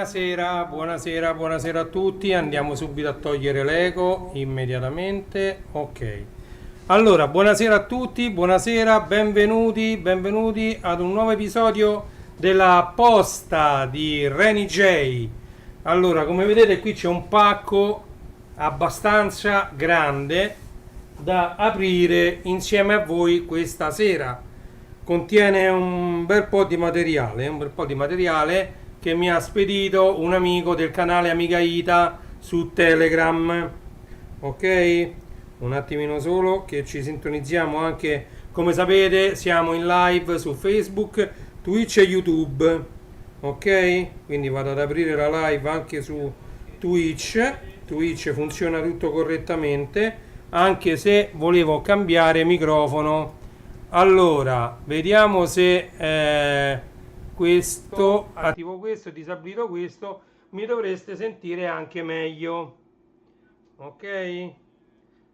Buonasera, buonasera, buonasera a tutti. Andiamo subito a togliere l'eco immediatamente. Ok. Allora, buonasera a tutti, buonasera, benvenuti, benvenuti ad un nuovo episodio della posta di Reni J. Allora, come vedete qui c'è un pacco abbastanza grande da aprire insieme a voi questa sera. Contiene un bel po' di materiale, che mi ha spedito un amico del canale Amiga Ita su Telegram. Ok? Un attimino solo che ci sintonizziamo anche, come sapete, siamo in live su Facebook, Twitch e YouTube. Ok? Quindi vado ad aprire la live anche su Twitch. Twitch funziona tutto correttamente, anche se volevo cambiare microfono. Allora, vediamo se questo, attivo questo e disabilito questo, mi dovreste sentire anche meglio. Ok?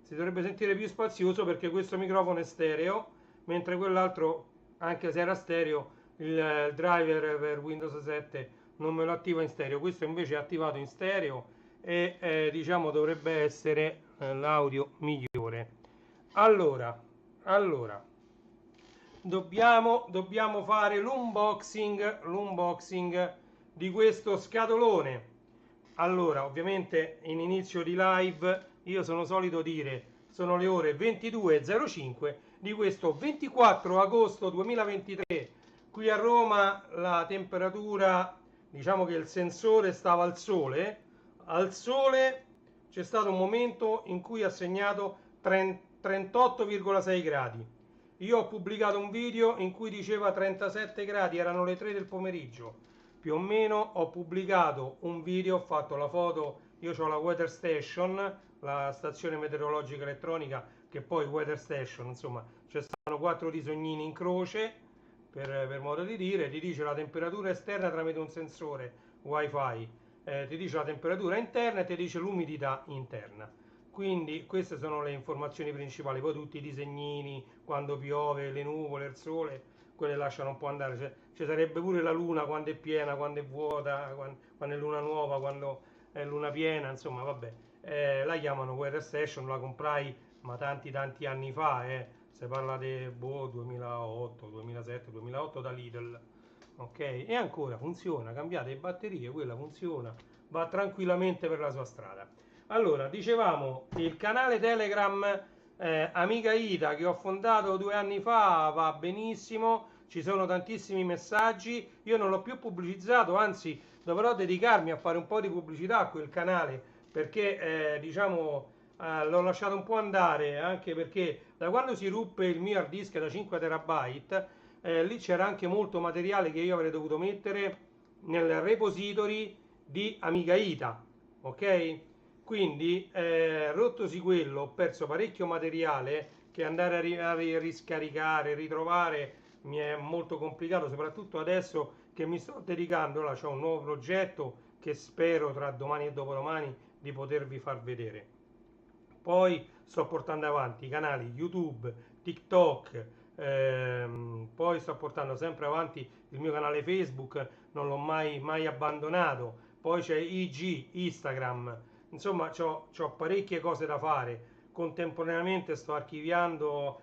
Si dovrebbe sentire più spazioso perché questo microfono è stereo, mentre quell'altro, anche se era stereo, il driver per Windows 7 non me lo attiva in stereo. Questo invece è attivato in stereo e diciamo dovrebbe essere l'audio migliore. Allora, dobbiamo fare l'unboxing di questo scatolone. Allora, ovviamente in inizio di live io sono solito dire sono le ore 22:05 di questo 24 agosto 2023. Qui a Roma la temperatura, diciamo che il sensore stava al sole. Al sole c'è stato un momento in cui ha segnato 38,6 gradi. Io ho pubblicato un video in cui diceva 37 gradi, erano le 3 del pomeriggio. Più o meno ho pubblicato un video, ho fatto la foto, io ho la Weather Station, la stazione meteorologica elettronica, che poi Weather Station, insomma, ci stanno 4 disegnini in croce, per modo di dire, ti dice la temperatura esterna tramite un sensore wifi, ti dice la temperatura interna e ti dice l'umidità interna. Quindi queste sono le informazioni principali, poi tutti i disegnini, quando piove, le nuvole, il sole, quelle lasciano un po' andare. Ci sarebbe pure la luna quando è piena, quando è vuota, quando è luna nuova, quando è luna piena, insomma, vabbè. La chiamano Weather Station, la comprai ma tanti anni fa, si parla di 2008, 2007, 2008 da Lidl. Ok? E ancora funziona, cambiate le batterie, quella funziona, va tranquillamente per la sua strada. Allora, dicevamo, il canale Telegram Amiga Ita che ho fondato 2 anni fa va benissimo, ci sono tantissimi messaggi, io non l'ho più pubblicizzato, anzi dovrò dedicarmi a fare un po' di pubblicità a quel canale perché diciamo l'ho lasciato un po' andare, anche perché da quando si ruppe il mio hard disk da 5 terabyte lì c'era anche molto materiale che io avrei dovuto mettere nel repository di Amiga Ita, ok? Quindi rottosi quello, ho perso parecchio materiale che andare a riscaricare, ritrovare mi è molto complicato, soprattutto adesso che mi sto dedicando, là c'ho un nuovo progetto che spero tra domani e dopodomani di potervi far vedere. Poi sto portando avanti i canali YouTube, TikTok, poi sto portando sempre avanti il mio canale Facebook, non l'ho mai abbandonato. Poi c'è IG, Instagram, insomma c'ho parecchie cose da fare. Contemporaneamente sto archiviando,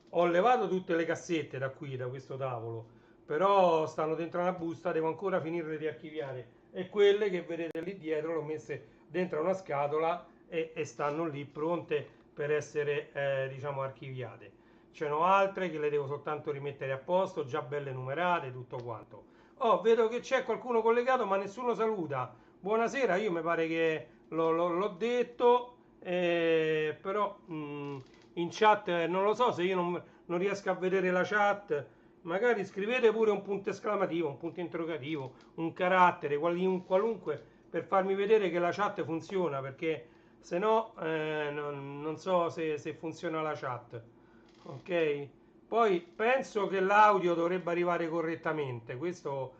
ho levato tutte le cassette da qui, da questo tavolo, però stanno dentro una busta, devo ancora finirle di archiviare e quelle che vedete lì dietro le ho messe dentro una scatola e stanno lì pronte per essere diciamo archiviate. Ce n'ho altre che le devo soltanto rimettere a posto, già belle numerate, tutto quanto. Oh, vedo che c'è qualcuno collegato ma nessuno saluta. Buonasera, io mi pare che l'ho detto, però in chat non lo so se io non riesco a vedere la chat. Magari scrivete pure un punto esclamativo, un punto interrogativo, un carattere, qualunque per farmi vedere che la chat funziona, perché se no non so se funziona la chat. Ok? Poi penso che l'audio dovrebbe arrivare correttamente, questo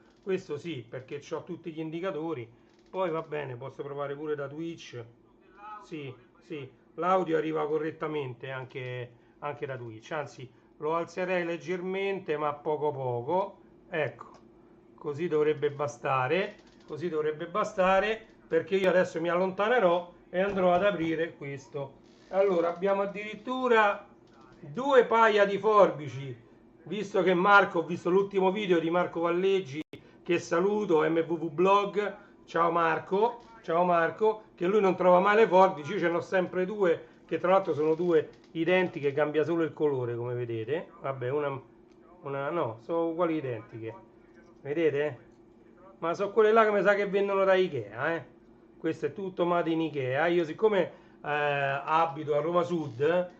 sì, perché ho tutti gli indicatori. Poi va bene, posso provare pure da Twitch. Sì, sì, l'audio arriva correttamente anche da Twitch, anzi lo alzerei leggermente ma poco poco, ecco, così dovrebbe bastare. così dovrebbe bastare, perché io adesso mi allontanerò e andrò ad aprire questo. Allora abbiamo addirittura due paia di forbici, visto che Marco, ho visto l'ultimo video di Marco Valleggi, che saluto, MVV Blog, ciao Marco, che lui non trova mai le forbici, io ce n'ho sempre due, che tra l'altro sono due identiche, cambia solo il colore come vedete, vabbè una no, sono uguali identiche, vedete? Ma sono quelle là che mi sa che vendono da Ikea, questo è tutto made in Ikea. Io siccome abito a Roma Sud,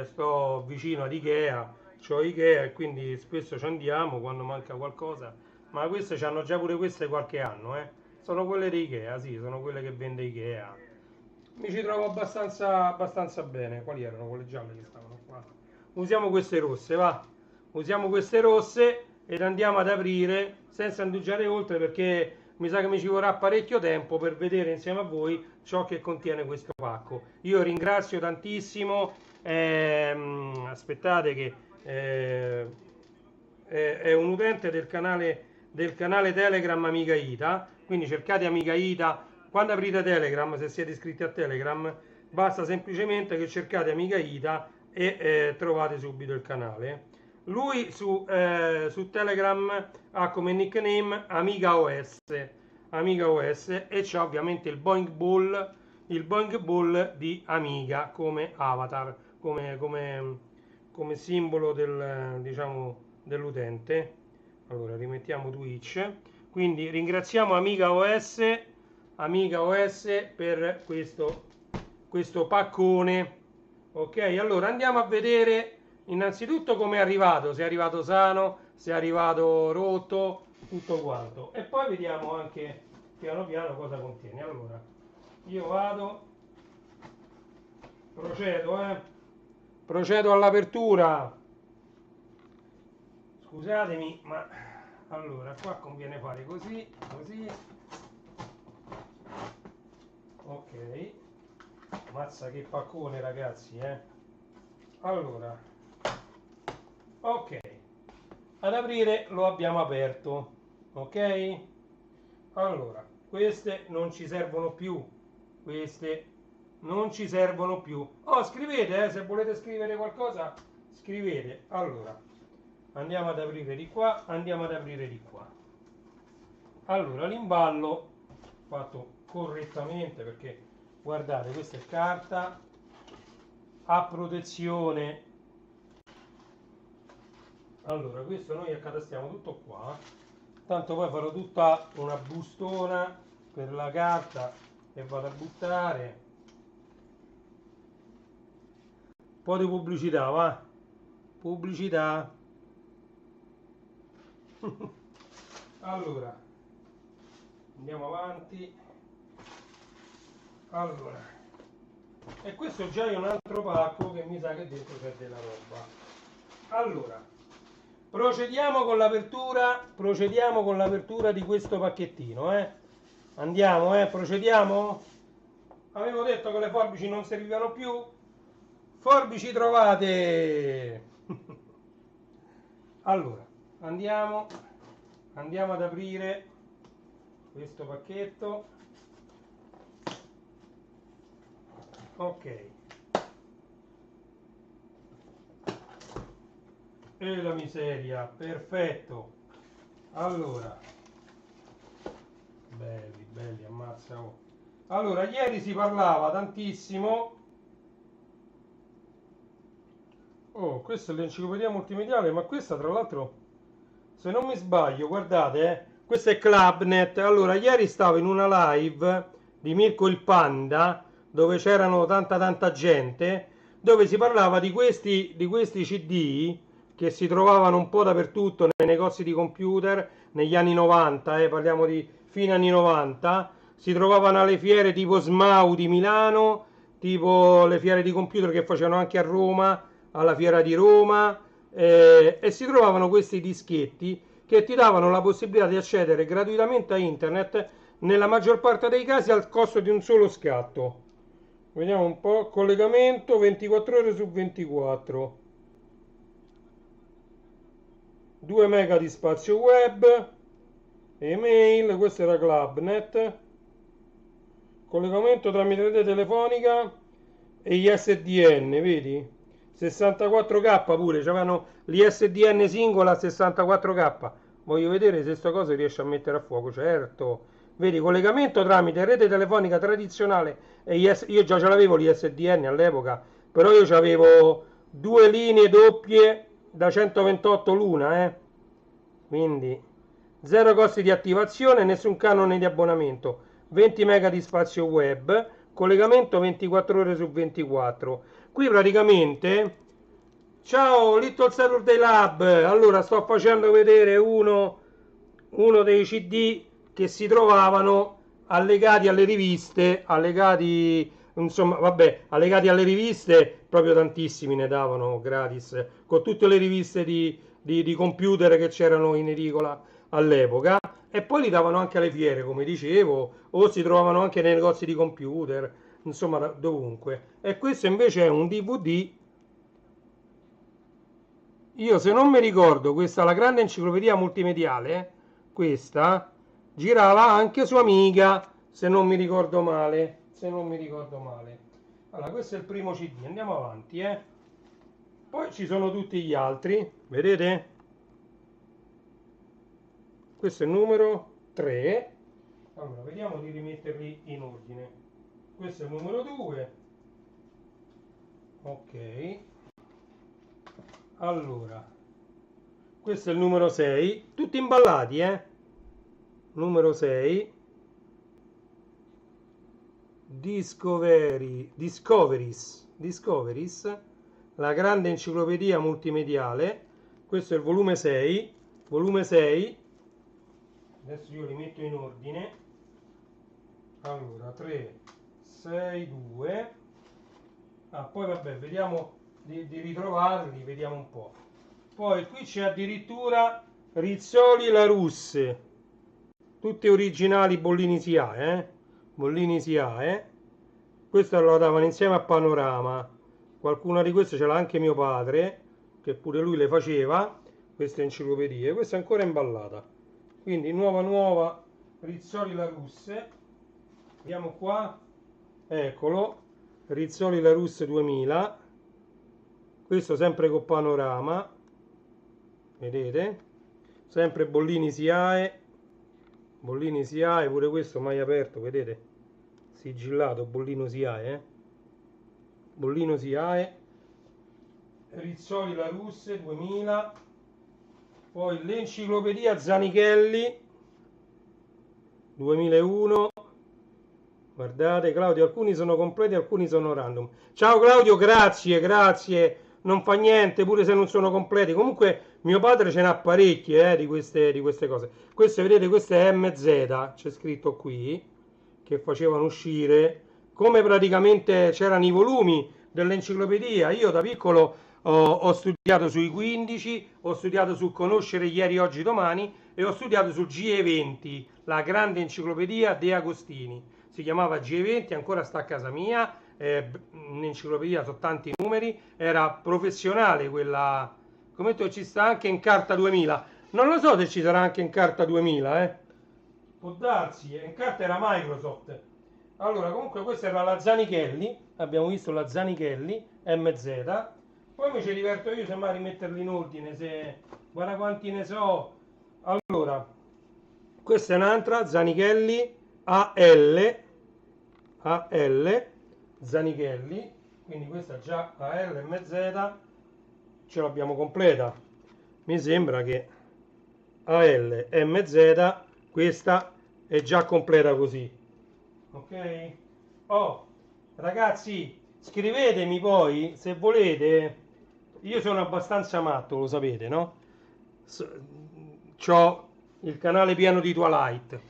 sto vicino ad Ikea, c'ho Ikea e quindi spesso ci andiamo quando manca qualcosa, ma queste c'hanno già pure queste qualche anno, sono quelle di Ikea, sì, sono quelle che vende Ikea. Mi ci trovo abbastanza bene. Quali erano quelle gialle che stavano qua? Usiamo queste rosse, va. Usiamo queste rosse ed andiamo ad aprire senza indugiare oltre, perché mi sa che mi ci vorrà parecchio tempo per vedere insieme a voi ciò che contiene questo pacco. Io ringrazio tantissimo. Aspettate che è un utente del canale Telegram Amica Ita, quindi cercate Amica Ita. Quando aprite Telegram, se siete iscritti a Telegram, basta semplicemente che cercate Amica Ita e trovate subito il canale. Lui su Telegram ha come nickname Amiga OS e c'ha ovviamente il Boing Ball di Amiga come avatar, come simbolo diciamo, dell'utente. Allora rimettiamo Twitch. Quindi ringraziamo Amiga OS per questo paccone. Ok, allora andiamo a vedere innanzitutto come è arrivato, se è arrivato sano, se è arrivato rotto, tutto quanto, e poi vediamo anche piano piano cosa contiene. Allora io procedo all'apertura. Scusatemi, ma allora qua conviene fare così, ok. Mazza che paccone ragazzi, allora, ok, ad aprire lo abbiamo aperto, ok. Allora, queste non ci servono più, oh, scrivete, se volete scrivere qualcosa scrivete. Allora andiamo ad aprire di qua, allora l'imballo fatto correttamente, perché guardate, questa è carta a protezione. Allora questo noi accatastiamo tutto qua, tanto poi farò tutta una bustona per la carta e vado a buttare un po' di pubblicità, va, pubblicità. Allora andiamo avanti. Allora, e questo già è un altro pacco che mi sa che dentro c'è della roba. Allora procediamo con l'apertura di questo pacchettino, andiamo, procediamo. Avevo detto che le forbici non servivano più, forbici trovate. Allora andiamo ad aprire questo pacchetto. Ok, e la miseria, perfetto. Allora belli, ammazza, oh. Allora ieri si parlava tantissimo, oh, questa è l'enciclopedia multimediale, ma questa tra l'altro, se non mi sbaglio, guardate, questa è Clubnet. Allora ieri stavo in una live di Mirko il Panda, dove c'erano tanta gente, dove si parlava di questi CD che si trovavano un po' dappertutto nei negozi di computer negli anni 90, parliamo di fine anni 90, si trovavano alle fiere tipo SMAU di Milano, tipo le fiere di computer che facevano anche a Roma, alla fiera di Roma, e si trovavano questi dischetti che ti davano la possibilità di accedere gratuitamente a internet, nella maggior parte dei casi al costo di un solo scatto. Vediamo un po', collegamento 24 ore su 24, 2 mega di spazio web email, questo era Clubnet, collegamento tramite rete telefonica e gli SDN, vedi? 64K pure, c'avevano gli SDN singola a 64K. Voglio vedere se sta cosa riesce a mettere a fuoco, certo. Vedi, collegamento tramite rete telefonica tradizionale e io già ce l'avevo gli SDN all'epoca, però io avevo due linee doppie da 128 l'una, quindi zero costi di attivazione, nessun canone di abbonamento, 20 mega di spazio web, collegamento 24 ore su 24. Qui praticamente, ciao Little Saturday Lab, allora sto facendo vedere uno dei CD che si trovavano allegati alle riviste, allegati, insomma, vabbè, allegati alle riviste, proprio tantissimi ne davano gratis, con tutte le riviste di computer che c'erano in edicola all'epoca, e poi li davano anche alle fiere, come dicevo, o si trovavano anche nei negozi di computer, insomma, dovunque. E questo invece è un DVD. Io, se non mi ricordo, questa la grande enciclopedia multimediale, questa girava anche su Amiga, se non mi ricordo male, allora questo è il primo CD, andiamo avanti, poi ci sono tutti gli altri, vedete? Questo è il numero 3. Allora vediamo di rimetterli in ordine. Questo è il numero 2. Ok, allora questo è il numero 6, tutti imballati, numero 6, Discoveries, la grande enciclopedia multimediale. Questo è il volume 6, adesso io li metto in ordine. Allora 3, 6, 2, poi vabbè, vediamo di ritrovarli, vediamo un po'. Poi qui c'è addirittura Rizzoli La Russe, tutti originali Bollini SIA, Bollini SIA, questo lo davano insieme a Panorama. Qualcuna di queste ce l'ha anche mio padre, che pure lui le faceva, queste enciclopedie. Questa è ancora imballata, quindi nuova Rizzoli La Russe. Vediamo qua, eccolo, Rizzoli La Russe 2000, questo sempre con Panorama, vedete, sempre Bollini SIAE, pure questo mai aperto, vedete, sigillato, Bollino SIAE, Bollino SIAE, Rizzoli La Russe 2000, poi l'enciclopedia Zanichelli 2001. Guardate Claudio, alcuni sono completi, alcuni sono random. Ciao Claudio, grazie, non fa niente, pure se non sono completi. Comunque mio padre ce n'ha parecchie di queste cose. Questo, vedete, questo è MZ, c'è scritto qui, che facevano uscire, come praticamente c'erano i volumi dell'enciclopedia. Io da piccolo ho studiato sui 15, ho studiato su Conoscere ieri, oggi, domani, e ho studiato sul GE20, la grande enciclopedia De Agostini. Si chiamava GE20, ancora sta a casa mia, un'enciclopedia, sono tanti numeri, era professionale quella, come detto, ci sta anche in carta 2000, non lo so se ci sarà anche in carta 2000, può darsi, in carta era Microsoft. Allora, comunque questa era la Zanichelli, abbiamo visto la Zanichelli MZ, poi mi ci diverto io semmai a rimetterli in ordine, se guarda quanti ne so. Allora, questa è un'altra Zanichelli AL, Zanichelli, quindi questa già AL MZ ce l'abbiamo completa. Mi sembra che AL MZ questa è già completa così, ok? Ragazzi, scrivetemi poi se volete. Io sono abbastanza matto, lo sapete, no? C'ho il canale pieno di Twilight,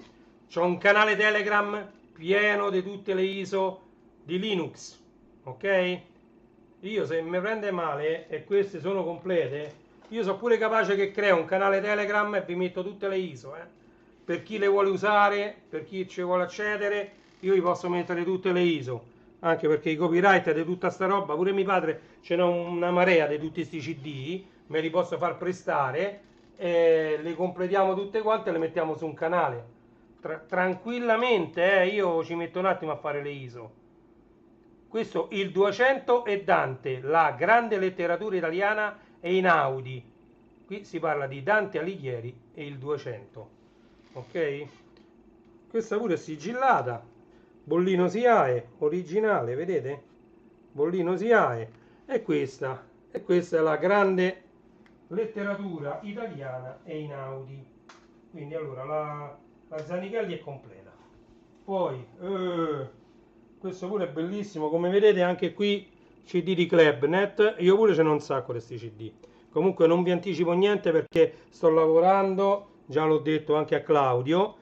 c'ho un canale Telegram pieno di tutte le ISO di Linux, ok? Io, se mi prende male e queste sono complete, io sono pure capace che creo un canale Telegram e vi metto tutte le ISO, per chi le vuole usare, per chi ci vuole accedere, io vi posso mettere tutte le ISO, anche perché i copyright di tutta sta roba, pure mio padre ce n'ha una marea di tutti questi CD, me li posso far prestare, e le completiamo tutte quante e le mettiamo su un canale. Tranquillamente, io ci metto un attimo a fare le ISO. Questo il 200 è Dante, la grande letteratura italiana è Einaudi. Qui si parla di Dante Alighieri e il 200. Ok? Questa pure è sigillata. Bollino SIAE, originale, vedete? Bollino SIAE. E questa è la grande letteratura italiana Einaudi. Quindi allora la Zanichelli è completa. Poi questo pure è bellissimo, come vedete anche qui CD di Clubnet. Io pure ce n'ho un sacco di questi CD. Comunque non vi anticipo niente perché sto lavorando, già l'ho detto anche a Claudio,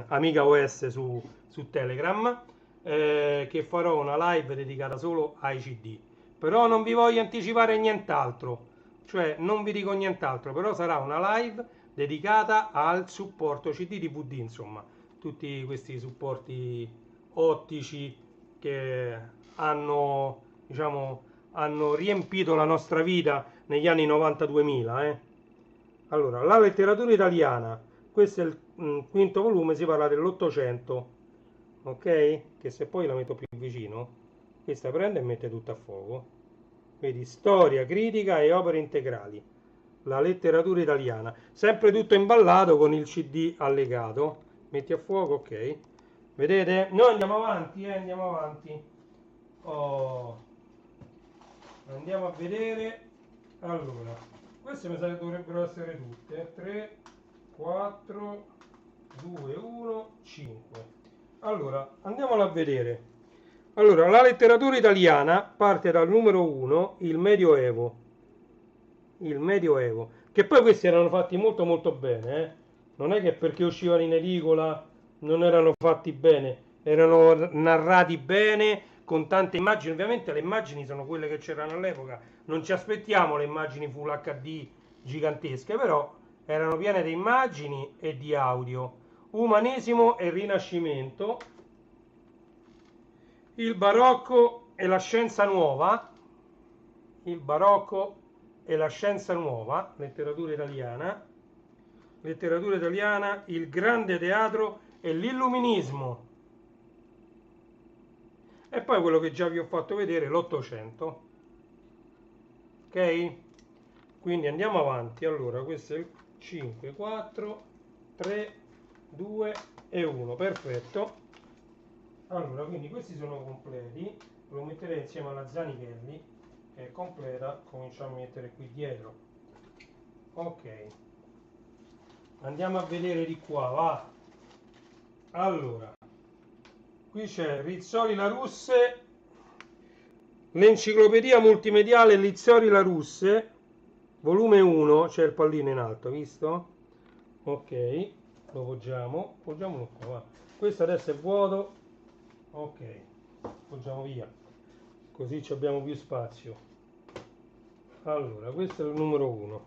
amica OS su Telegram, che farò una live dedicata solo ai CD. Però non vi voglio anticipare nient'altro, cioè non vi dico nient'altro, però sarà una live dedicata al supporto CD DVD, insomma, tutti questi supporti ottici che hanno, diciamo, hanno riempito la nostra vita negli anni 90-2000. Allora, la letteratura italiana, questo è il quinto volume, si parla dell'Ottocento, ok? Che se poi la metto più vicino, questa prende e mette tutto a fuoco. Vedi, storia, critica e opere integrali. La letteratura italiana, sempre tutto imballato con il CD allegato. Metti a fuoco, ok. Vedete? Noi andiamo avanti, andiamo avanti. Oh. Andiamo a vedere. Allora, queste mi sa che dovrebbero essere tutte. 3, 4, 2, 1, 5. Allora, andiamola a vedere. Allora, la letteratura italiana parte dal numero 1, il Medioevo. Il Medioevo. Che poi questi erano fatti molto molto bene, eh? Non è che perché uscivano in edicola non erano fatti bene, erano narrati bene, con tante immagini. Ovviamente le immagini sono quelle che c'erano all'epoca, non ci aspettiamo le immagini Full HD gigantesche, però erano piene di immagini e di audio. Umanesimo e Rinascimento, il barocco e la scienza nuova, il barocco e la scienza nuova, letteratura italiana, il grande teatro e l'illuminismo. E poi quello che già vi ho fatto vedere, l'Ottocento. Ok? Quindi andiamo avanti. Allora, questo è il 5, 4, 3, 2 e 1. Perfetto. Allora, quindi questi sono completi. Lo metterei insieme alla Zanichelli, che è completa. Cominciamo a mettere qui dietro. Ok. Andiamo a vedere di qua, va. Allora, qui c'è Rizzoli La Russe, l'enciclopedia multimediale Rizzoli La Russe, volume 1, c'è il pallino in alto, visto? Ok, lo poggiamolo qua, va. Questo adesso è vuoto, ok, poggiamo via, così abbiamo più spazio. Allora, questo è il numero 1.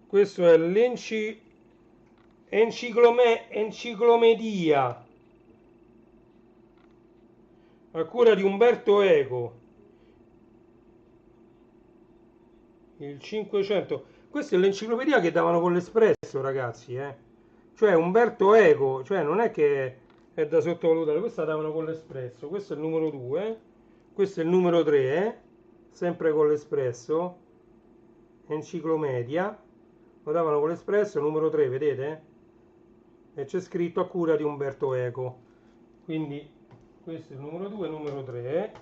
Questo è l'enciclomedia a cura di Umberto Eco, il 500. Questa è l'enciclopedia che davano con l'Espresso, ragazzi, cioè Umberto Eco, cioè non è che è da sottovalutare, questa davano con l'Espresso. Questo è il numero 2, questo è il numero 3, sempre con l'Espresso, enciclomedia, lo davano con l'Espresso, numero 3, vedete? E c'è scritto a cura di Umberto Eco. Quindi questo è il numero 2, numero 3.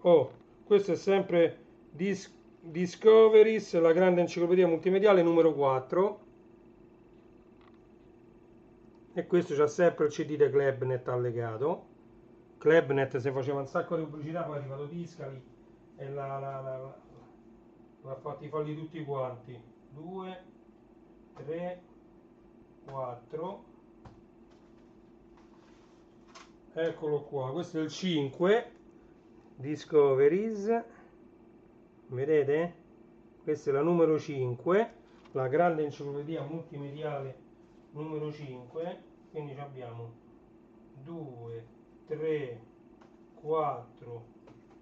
Oh, questo è sempre Discoveries, la grande enciclopedia multimediale, numero 4. E questo c'ha sempre il CD di Clubnet allegato. Clubnet se faceva un sacco di pubblicità, poi è arrivato Tiscali e l'ha fatti falli tutti quanti. 2, 3, 4. Eccolo qua, questo è il 5. Discoveries, vedete? Questa è la numero 5, la grande enciclopedia multimediale numero 5. Quindi abbiamo 2, 3, 4,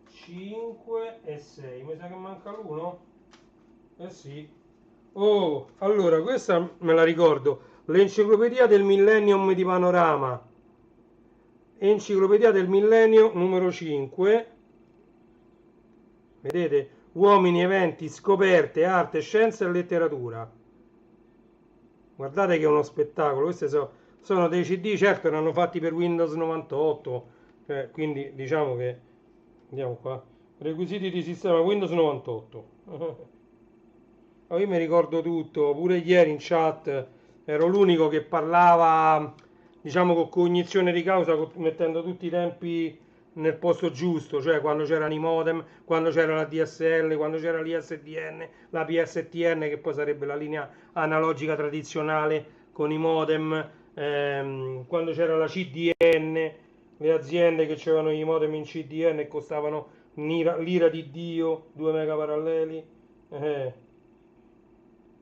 5 e 6. Mi sa che manca l'1? Eh sì, Oh, allora, questa me la ricordo. L'enciclopedia del Millennium di Panorama. Enciclopedia del Millennio numero 5. Vedete? Uomini, eventi, scoperte, arte, scienza e letteratura. Guardate che è uno spettacolo. Questi sono dei CD, certo erano fatti per Windows 98, quindi diciamo che andiamo qua. Requisiti di sistema Windows 98. Io mi ricordo tutto, pure ieri in chat ero l'unico che parlava, diciamo, con cognizione di causa, mettendo tutti i tempi nel posto giusto, cioè quando c'erano i modem, quando c'era la DSL, quando c'era l'ISDN, la PSTN, che poi sarebbe la linea analogica tradizionale con i modem, quando c'era la CDN, le aziende che avevano i modem in CDN e costavano l'ira di Dio, 2 mega paralleli.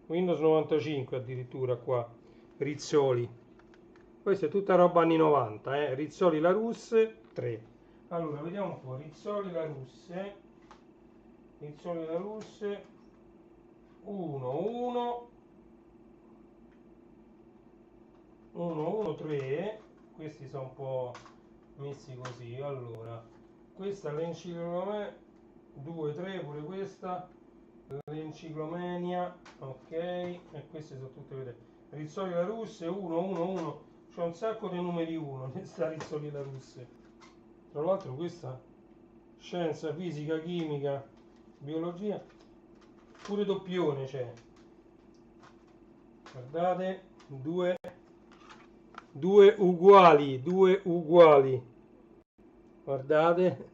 Windows 95 addirittura qua, Rizzoli. Questa è tutta roba anni 90, Rizzoli La Russe 3. Allora, vediamo un po', Rizzoli La Russe, Rizzoli La Russe 1, 1, 1, 1, 3. Questi sono un po' messi così. Allora, questa è l'enciclopedia 2, 3, pure questa, l'enciclomania, ok, e queste sono tutte, vedete, Rizzoli La Russe 1, 1, 1, c'è un sacco di numeri 1 sta Rizzoli La Russe. Tra l'altro questa scienza, fisica, chimica, biologia, pure doppione c'è, guardate, due uguali, guardate.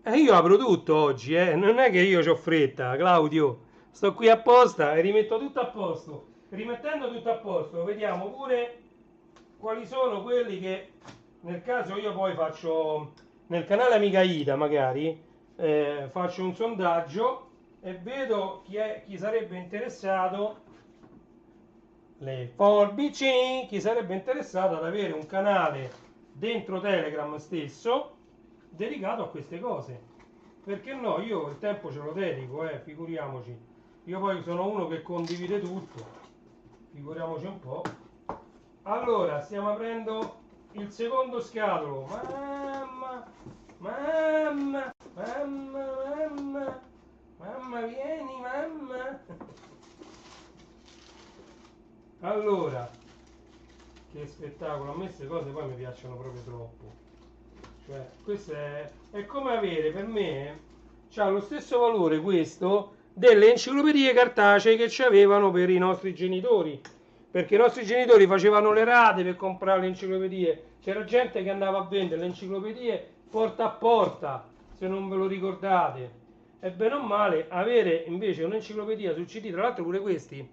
E io apro tutto oggi, non è che io ho fretta, Claudio. Sto qui apposta e rimetto tutto a posto. Rimettendo tutto a posto, vediamo pure quali sono quelli che, nel caso io poi faccio, nel canale Amica Ida magari, faccio un sondaggio e vedo chi sarebbe interessato, le forbici, chi sarebbe interessato ad avere un canale dentro Telegram stesso dedicato a queste cose. Perché no? Io il tempo ce lo dedico, figuriamoci. Io poi sono uno che condivide tutto, figuriamoci un po'. Allora, stiamo aprendo il secondo scatolo. Mamma, mamma, mamma, mamma, mamma, vieni, mamma. Allora, che spettacolo, a me queste cose poi mi piacciono proprio troppo. Cioè, questo è come avere, per me, c'ha lo stesso valore questo delle enciclopedie cartacee che ci avevano per i nostri genitori. Perché i nostri genitori facevano le rate per comprare le enciclopedie. C'era gente che andava a vendere le enciclopedie porta a porta, se non ve lo ricordate. E bene o male, avere invece un'enciclopedia sul CD, tra l'altro pure questi,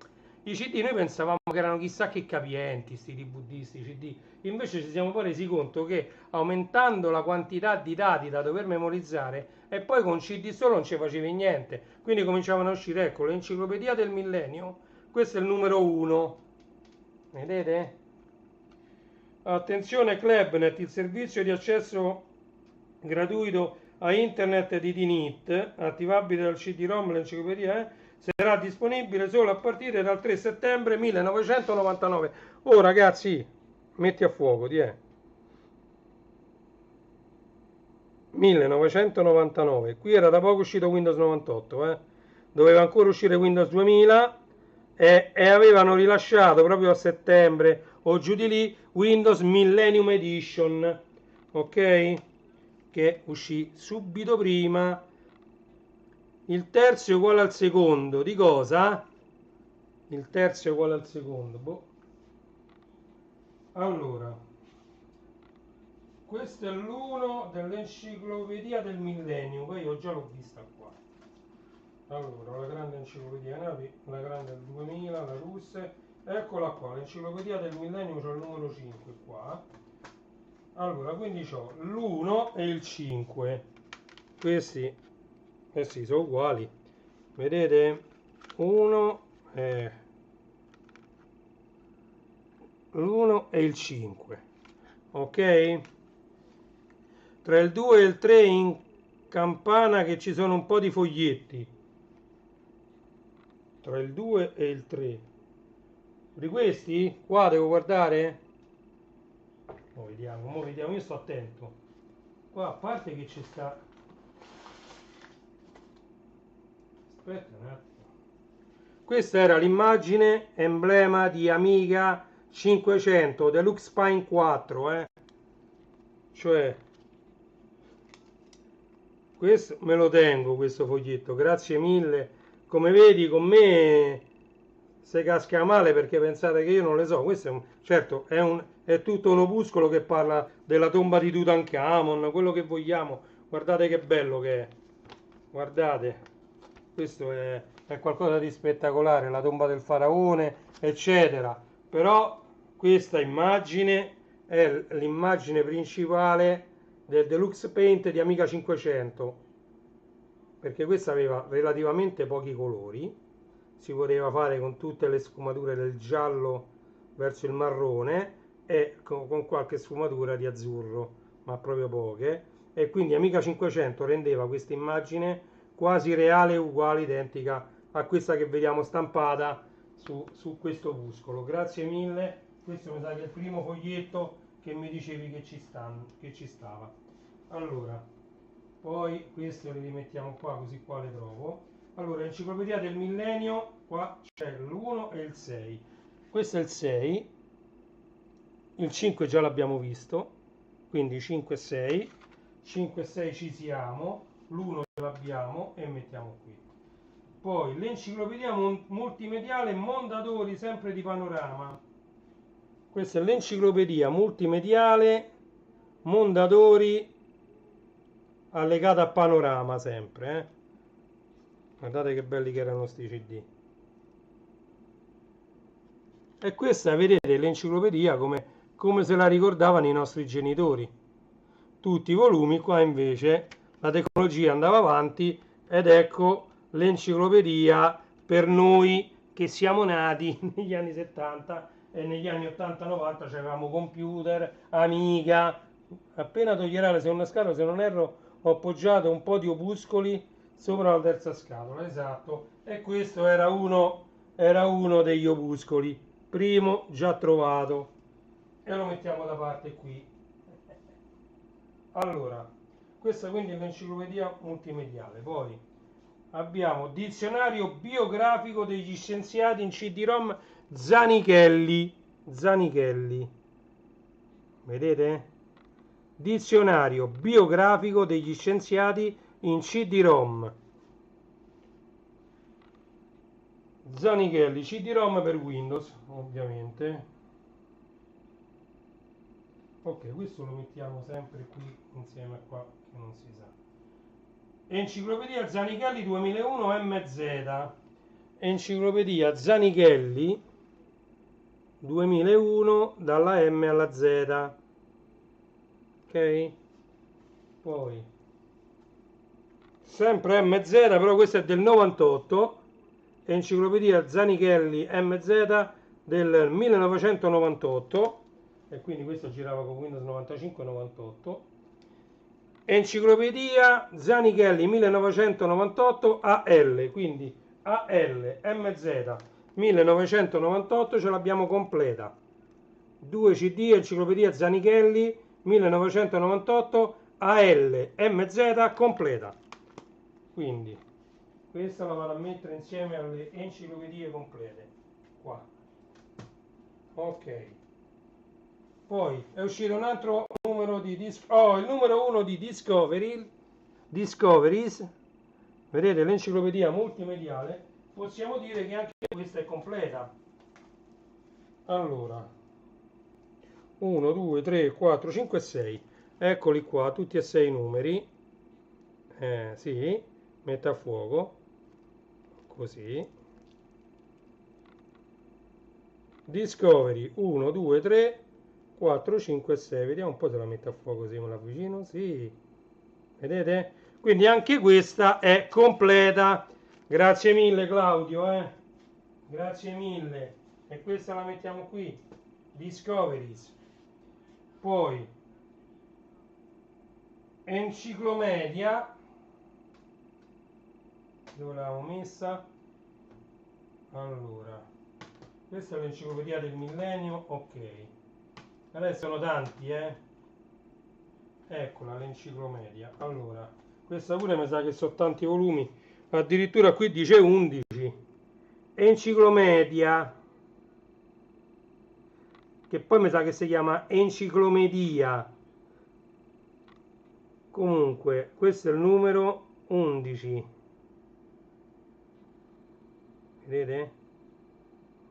i CD noi pensavamo che erano chissà che capienti, sti buddisti, CD. Invece ci siamo poi resi conto che aumentando la quantità di dati da dover memorizzare e poi con CD solo non ci facevi niente. Quindi cominciavano a uscire, ecco, l'enciclopedia del millennio, questo è il numero 1. Vedete? Attenzione Clubnet, il servizio di accesso gratuito a internet di DNIT, attivabile dal CD-ROM, l'enciclopedia, sarà disponibile solo a partire dal 3 settembre 1999. Oh ragazzi, metti a fuoco, 1999. Qui era da poco uscito Windows 98, doveva ancora uscire Windows 2000 e avevano rilasciato proprio a settembre o giù di lì Windows Millennium Edition, ok? Che uscì subito prima. Il terzo è uguale al secondo. Di cosa? Il terzo è uguale al secondo. Boh. Allora, questo è l'uno dell'enciclopedia del millennio, che io già l'ho vista qua. Allora, la grande enciclopedia Navi, la grande del 2000, la russa, eccola qua, l'enciclopedia del millennio, c'ho il numero 5 qua. Allora, quindi ho l'1 e il 5. Questi sono uguali. Vedete? 1 l'1 e il 5. Ok? tra il 2 e il 3 in campana che ci sono un po' di foglietti. Tra il 2 e il 3. Di questi? Qua devo guardare? Mo vediamo, io sto attento. Qua a parte che ci sta... Aspetta un attimo. Questa era l'immagine emblema di Amiga 500 Deluxe Spine 4, cioè questo me lo tengo, questo foglietto, grazie mille. Come vedi, con me se casca male perché pensate che io non le so. Questo è certo è tutto un opuscolo che parla della tomba di Tutankhamon, quello che vogliamo. Guardate che bello che è, guardate, questo è qualcosa di spettacolare, la tomba del faraone, eccetera. Però questa immagine è l'immagine principale del Deluxe Paint di Amiga 500, perché questa aveva relativamente pochi colori, si poteva fare con tutte le sfumature del giallo verso il marrone e con qualche sfumatura di azzurro, ma proprio poche, e quindi Amiga 500 rendeva questa immagine quasi reale, uguale, identica a questa che vediamo stampata su questo opuscolo. Grazie mille, questo mi sa che è il primo foglietto che mi dicevi che ci stava. Allora, poi queste le rimettiamo qua, così qua le trovo. Allora, enciclopedia del millennio, qua c'è l'1 e il 6. Questo è il 6, il 5 già l'abbiamo visto, quindi 5 e 6, 5 e 6 ci siamo, l'1 ce l'abbiamo e mettiamo qui. Poi l'enciclopedia multimediale Mondadori, sempre di Panorama. Questa è l'enciclopedia multimediale Mondadori allegata a Panorama, sempre. Guardate che belli che erano sti CD. E questa, vedete, l'enciclopedia come se la ricordavano i nostri genitori. Tutti i volumi, qua invece la tecnologia andava avanti ed ecco l'enciclopedia per noi che siamo nati negli anni 70 e negli anni 80-90 avevamo computer, Amiga. Appena toglierà la seconda scatola, se non erro, ho appoggiato un po' di opuscoli sopra la terza scatola, esatto, e questo era uno degli opuscoli, primo già trovato, e lo mettiamo da parte qui. Allora, questa quindi è l'enciclopedia multimediale. Poi abbiamo dizionario biografico degli scienziati in CD-ROM Zanichelli, vedete? Dizionario biografico degli scienziati in CD-ROM. Zanichelli, CD-ROM per Windows, ovviamente. Ok, questo lo mettiamo sempre qui insieme a qua, che non si sa. Enciclopedia Zanichelli 2001 MZ. Enciclopedia Zanichelli 2001 dalla M alla Z. Ok? Poi sempre MZ, però questo è del 98. Enciclopedia Zanichelli MZ del 1998, e quindi questo girava con Windows 95-98. Enciclopedia Zanichelli 1998 AL, quindi AL MZ 1998 ce l'abbiamo completa. 2 CD Enciclopedia Zanichelli 1998 AL MZ completa. Quindi questa la vado a mettere insieme alle enciclopedie complete qua. Ok, poi è uscito un altro numero di il numero 1 di Discoveries, vedete, l'enciclopedia multimediale. Possiamo dire che anche questa è completa. Allora, 1 2 3 4 5 6, eccoli qua, tutti e 6 i numeri. Sì, metto a fuoco così. Discovery 1 2 3 4 5 6, vediamo un po' se la metto a fuoco, così me la avvicino. Sì, vedete? Quindi anche questa è completa. Grazie mille Claudio, grazie mille. E questa la mettiamo qui, Discoveries. Poi enciclomedia, dove l'avevamo messa? Allora, questa è l'enciclopedia del millennio, ok. Adesso sono tanti, eccola l'enciclomedia. Allora, questa pure mi sa che sono tanti volumi, addirittura qui dice 11. Enciclomedia, che poi mi sa che si chiama enciclomedia. Comunque, questo è il numero 11. Vedete?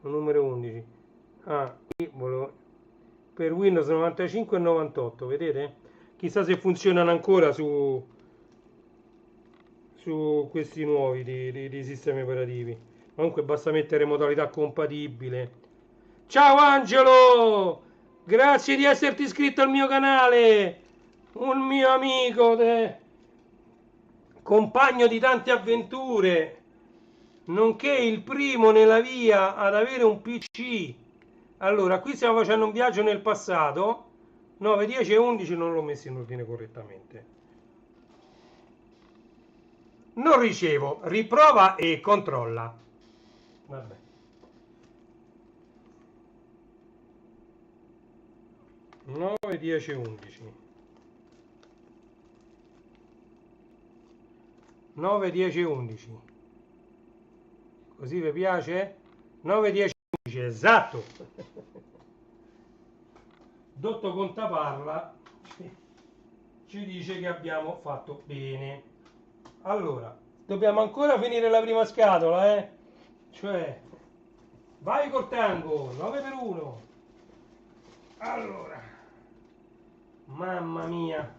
Il numero 11. Ah, qui volevo... per Windows 95 e 98, vedete? Chissà se funzionano ancora su questi nuovi di sistemi operativi. Comunque basta mettere modalità compatibile. Ciao Angelo! Grazie di esserti iscritto al mio canale! Un mio amico, compagno di tante avventure, nonché il primo nella via ad avere un PC. Allora, qui stiamo facendo un viaggio nel passato. 9, 10 e 11 non l'ho messo in ordine correttamente. Non ricevo, riprova e controlla. Vabbè. 9, 10 e 11. 9, 10 e 11. Così vi piace? 9, 10 e 11, esatto. Dotto Contaparla ci dice che abbiamo fatto bene. Allora, dobbiamo ancora finire la prima scatola, Cioè, vai col tango, 9 per 1. Allora, mamma mia,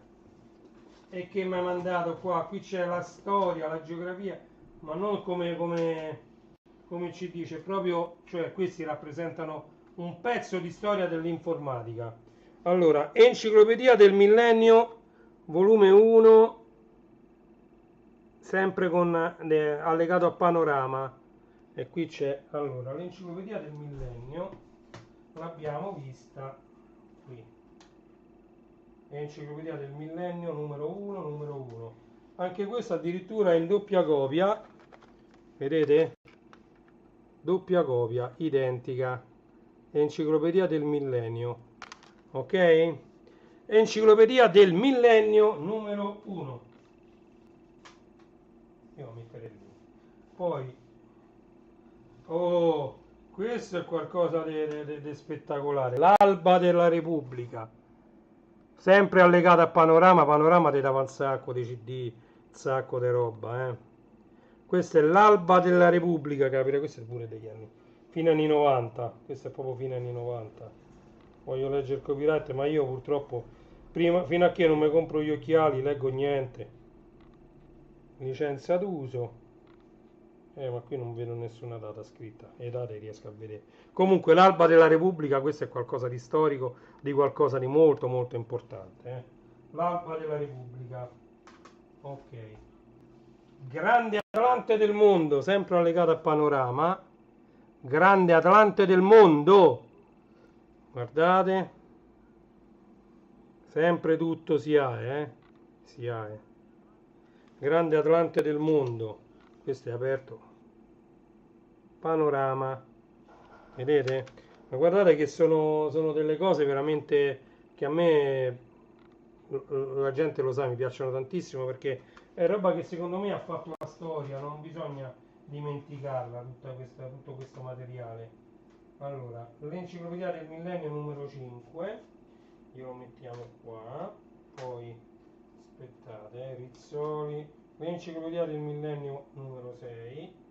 e che mi ha mandato qua? Qui c'è la storia, la geografia, ma non come ci dice, proprio, cioè questi rappresentano un pezzo di storia dell'informatica. Allora, Enciclopedia del Millennio, volume 1, sempre con allegato a panorama. E qui c'è, allora, l'Enciclopedia del Millennio, l'abbiamo vista qui. Enciclopedia del Millennio, numero 1, numero 1. Anche questa addirittura è in doppia copia, vedete? Doppia copia, identica. Enciclopedia del Millennio, ok? Enciclopedia del Millennio numero 1. Io lo metterei lì. Poi, oh, questo è qualcosa di spettacolare. L'Alba della Repubblica, sempre allegato a Panorama. Panorama ti dava un sacco di CD, un sacco di roba, Questa è l'Alba della Repubblica, capire? Questo è pure degli anni, fine anni 90. Questo è proprio fine anni 90. Voglio leggere il copyright, ma io purtroppo, fino a che non mi compro gli occhiali, leggo niente. Licenza d'uso. Ma qui non vedo nessuna data scritta, le date riesco a vedere. Comunque l'Alba della Repubblica, questo è qualcosa di storico, di qualcosa di molto molto importante. L'Alba della Repubblica. Ok. Grande Atlante del mondo, sempre allegato a Panorama. Grande Atlante del mondo. Guardate. Sempre tutto si ha, Si ha, Grande Atlante del mondo. Questo è aperto. Panorama, vedete? Ma guardate che sono delle cose veramente che a me, la gente lo sa, mi piacciono tantissimo, perché è roba che secondo me ha fatto la storia, non bisogna dimenticarla, tutto questo materiale. Allora, l'Enciclopedia del Millennio numero 5, glielo mettiamo qua, poi aspettate, Rizzoli, l'Enciclopedia del Millennio numero 6,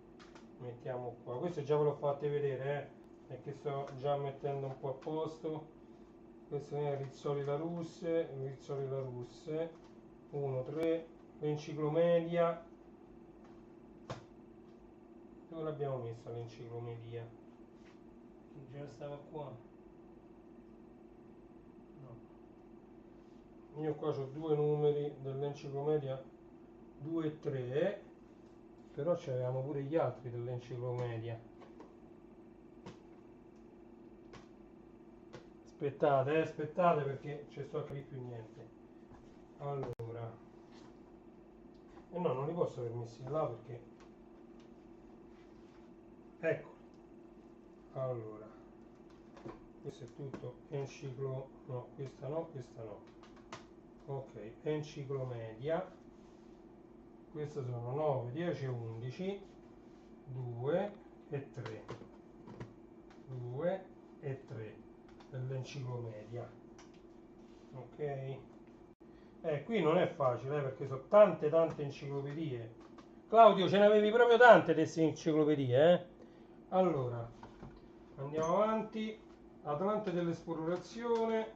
mettiamo qua. Questo già ve l'ho fatto vedere, e che sto già mettendo un po' a posto. Questo è Rizzoli La Russe, 1, 3, l'Enciclomedia. Dove l'abbiamo messa l'Enciclomedia? Già stava qua. No. Io qua ho due numeri dell'Enciclomedia, 2 e 3, però c'avevamo pure gli altri dell'Enciclomedia. Aspettate perché ci sto a capire più niente. allora, no, non li posso aver messi là perché, ecco, allora, questo è tutto enciclo, no, questa no, questa no, ok, enciclomedia, queste sono 9, 10 e 11, 2 e 3, 2 e 3 dell'enciclomedia, ok. Qui non è facile, perché sono tante enciclopedie. Claudio, ce ne avevi proprio tante di queste enciclopedie, eh? Allora, andiamo avanti. Atlante dell'esplorazione.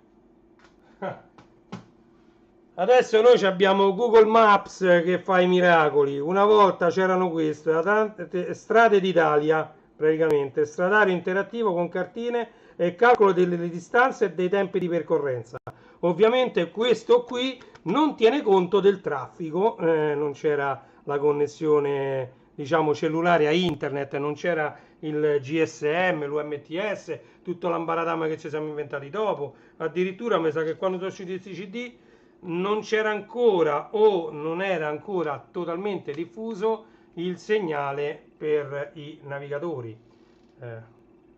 Adesso noi abbiamo Google Maps che fa i miracoli. Una volta c'erano queste, strade d'Italia, praticamente, stradario interattivo con cartine e calcolo delle distanze e dei tempi di percorrenza. Ovviamente questo qui non tiene conto del traffico, non c'era la connessione, diciamo, cellulare a internet, non c'era il GSM, l'UMTS, tutto l'ambaradama che ci siamo inventati dopo. Addirittura mi sa che quando sono usciti questi CD non c'era ancora o non era ancora totalmente diffuso il segnale per i navigatori.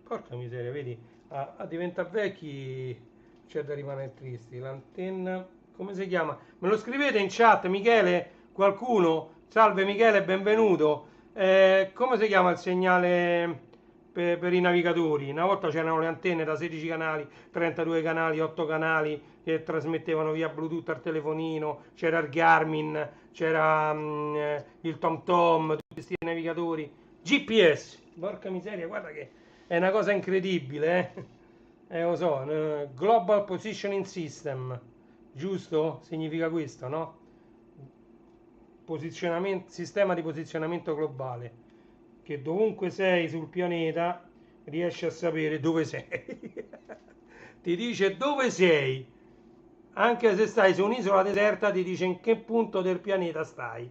Porca miseria, vedi, a diventare vecchi c'è da rimanere tristi. L'antenna, come si chiama? Me lo scrivete in chat, Michele? Qualcuno? Salve Michele, benvenuto. Come si chiama il segnale per i navigatori? Una volta c'erano le antenne da 16 canali, 32 canali, 8 canali che trasmettevano via Bluetooth al telefonino, c'era il Garmin, c'era il TomTom, tutti questi navigatori. GPS, porca miseria, guarda che è una cosa incredibile, eh? Lo so, Global Positioning System, giusto? Significa questo, no? Sistema di posizionamento globale, che dovunque sei sul pianeta riesce a sapere dove sei. Ti dice dove sei, anche se stai su un'isola deserta ti dice in che punto del pianeta stai.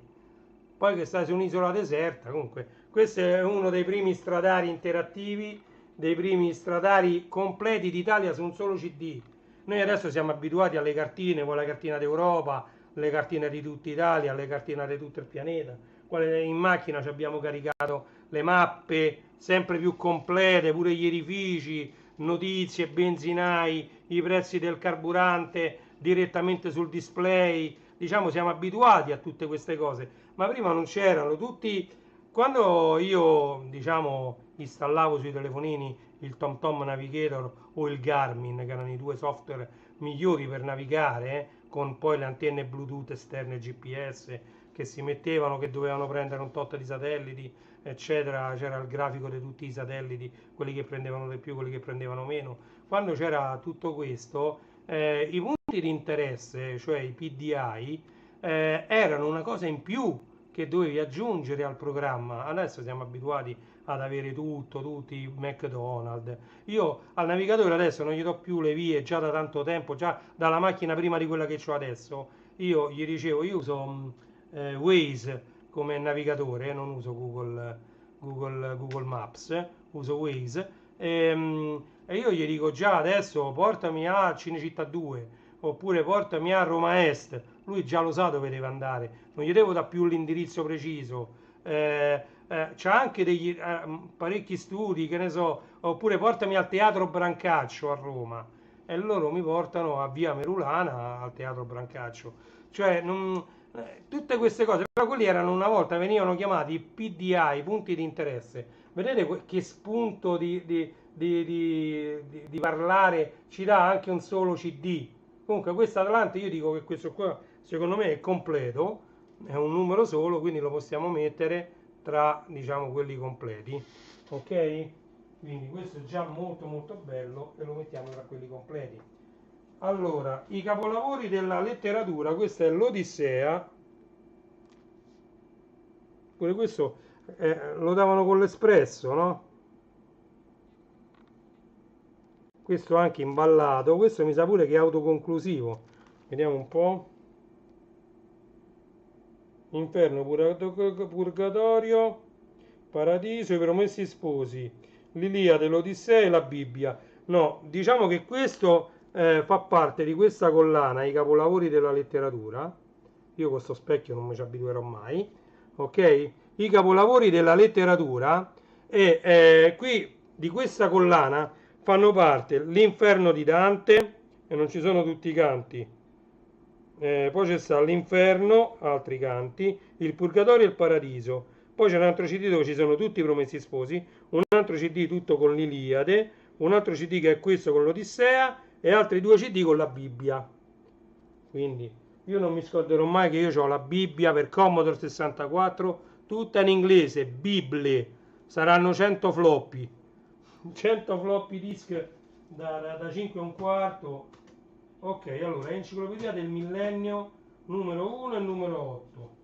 Poi che stai su un'isola deserta, comunque, questo è uno dei primi stradari interattivi, dei primi stradari completi d'Italia su un solo CD. Noi adesso siamo abituati alle cartine, con la cartina d'Europa, le cartine di tutta Italia, le cartine di tutto il pianeta. In macchina ci abbiamo caricato le mappe sempre più complete, pure gli edifici, notizie, benzinai, i prezzi del carburante direttamente sul display. Diciamo, siamo abituati a tutte queste cose, ma prima non c'erano. Tutti, quando io, diciamo, installavo sui telefonini il TomTom Navigator o il Garmin, che erano i due software migliori per navigare, con poi le antenne Bluetooth esterne GPS che si mettevano, che dovevano prendere un tot di satelliti, eccetera. C'era il grafico di tutti i satelliti, quelli che prendevano di più, quelli che prendevano meno. Quando c'era tutto questo, i punti di interesse, cioè i PDI, erano una cosa in più che dovevi aggiungere al programma. Adesso siamo abituati ad avere tutto, tutti i McDonald's. Io al navigatore adesso non gli do più le vie già da tanto tempo, già dalla macchina prima di quella che ho adesso. Io gli dicevo, io uso Waze come navigatore, non uso Google Maps, uso Waze. E io gli dico già adesso portami a Cinecittà 2 oppure portami a Roma Est. Lui già lo sa dove deve andare, non gli devo dare più l'indirizzo preciso. C'ha anche degli parecchi studi, che ne so, oppure portami al Teatro Brancaccio a Roma e loro mi portano a Via Merulana al Teatro Brancaccio. Cioè, tutte queste cose, però quelli erano una volta, venivano chiamati PDI, punti di interesse. Vedete che spunto di parlare ci dà anche un solo CD. Comunque questo Atlante, io dico che questo qua secondo me è completo, è un numero solo, quindi lo possiamo mettere tra, diciamo, quelli completi, ok? Quindi questo è già molto bello e lo mettiamo tra quelli completi. Allora, i capolavori della letteratura, questa è l'Odissea, pure questo lo davano con l'Espresso, no? Questo anche imballato, questo mi sa pure che è autoconclusivo, vediamo un po'. Inferno, Purgatorio, Paradiso, i Promessi Sposi, l'Iliade, l'Odissea e la Bibbia. No, diciamo che questo fa parte di questa collana, i capolavori della letteratura. Io con questo specchio non mi ci abituerò mai, ok? I capolavori della letteratura, e qui di questa collana fanno parte l'Inferno di Dante, e non ci sono tutti i canti. Poi c'è sta l'Inferno, altri canti, il Purgatorio e il Paradiso. Poi c'è un altro CD dove ci sono tutti i Promessi Sposi, un altro CD tutto con l'Iliade, un altro CD che è questo con l'Odissea e altri due CD con la Bibbia. Quindi io non mi scorderò mai che io ho la Bibbia per Commodore 64, tutta in inglese, Bibbie. Saranno 100 floppy. 100 floppy disk da 5 e un quarto. Ok, allora, Enciclopedia del Millennio numero 1 e numero 8.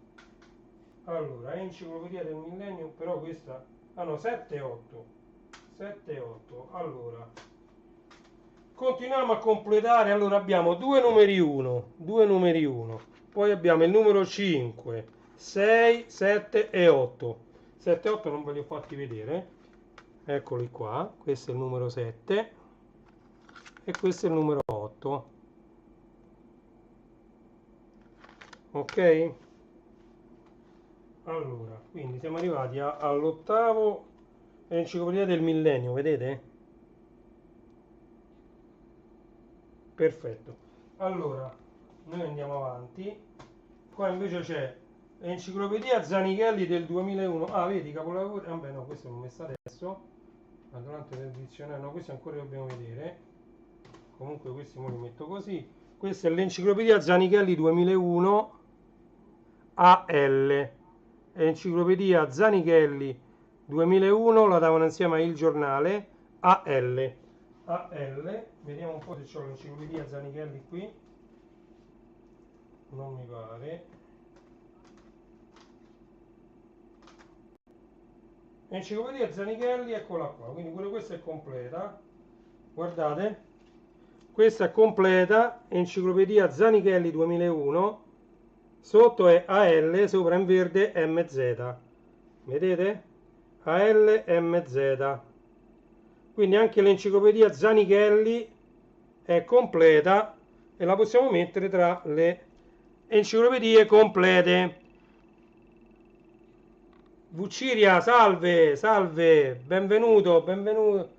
Allora, Enciclopedia del Millennio, però questa... Ah no, 7 e 8. 7 e 8. Allora, continuiamo a completare. Allora, abbiamo due numeri 1, poi abbiamo il numero 5, 6, 7 e 8. 7 e 8 non ve li ho fatti vedere. Eccoli qua. Questo è il numero 7 e questo è il numero 8. Ok, allora, quindi siamo arrivati all'ottavo Enciclopedia del Millennio, vedete? Perfetto. Allora, noi andiamo avanti. Qua invece c'è Enciclopedia Zanichelli del 2001. Ah, vedi, capolavori. Vabbè, no, questo l'ho messo adesso. Atlante del dizionario, no, questo ancora dobbiamo vedere. Comunque questi me li metto così. Questa è l'Enciclopedia Zanichelli 2001 AL. Enciclopedia Zanichelli 2001, la davano insieme a Il Giornale AL. AL, vediamo un po' se c'ho l'Enciclopedia Zanichelli qui. Non mi pare. Enciclopedia Zanichelli, eccola qua, quindi pure questa è completa. Guardate, questa è completa, Enciclopedia Zanichelli 2001. Sotto è AL, sopra in verde MZ. Vedete? AL MZ. Quindi anche l'Enciclopedia Zanichelli è completa e la possiamo mettere tra le enciclopedie complete. Vucciria, salve, salve, benvenuto, benvenuto.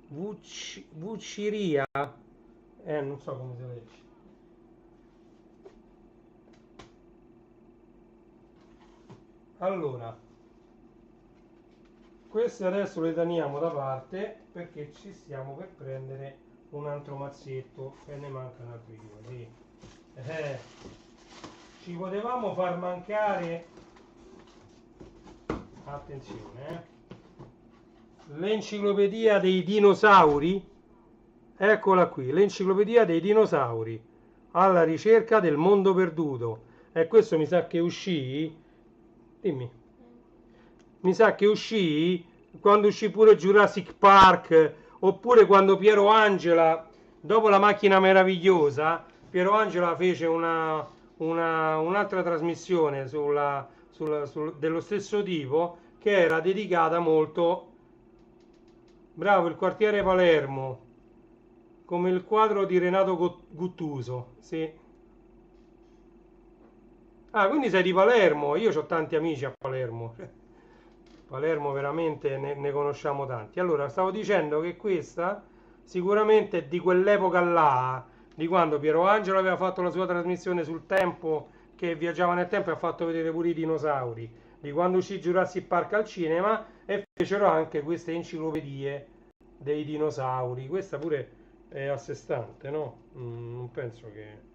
Vucciria, non so come si legge. Allora, queste adesso le teniamo da parte perché ci stiamo per prendere un altro mazzetto e ne mancano altri due. Sì. Ci potevamo far mancare, attenzione, l'enciclopedia dei dinosauri. Eccola qui, l'enciclopedia dei dinosauri alla ricerca del mondo perduto. E questo mi sa che uscì, dimmi, mi sa che uscì quando uscì pure Jurassic Park, oppure quando Piero Angela, dopo La Macchina Meravigliosa, Piero Angela fece un'altra trasmissione dello stesso tipo, che era dedicata molto, bravo, il quartiere Palermo, come il quadro di Renato Guttuso, sì. Ah, quindi sei di Palermo? Io ho tanti amici a Palermo. Palermo veramente ne conosciamo tanti. Allora, stavo dicendo che questa sicuramente è di quell'epoca là, di quando Piero Angelo aveva fatto la sua trasmissione sul tempo, che viaggiava nel tempo e ha fatto vedere pure i dinosauri, di quando uscì Jurassic Park al cinema e fecero anche queste enciclopedie dei dinosauri. Questa pure è a sé stante, no? Non penso che...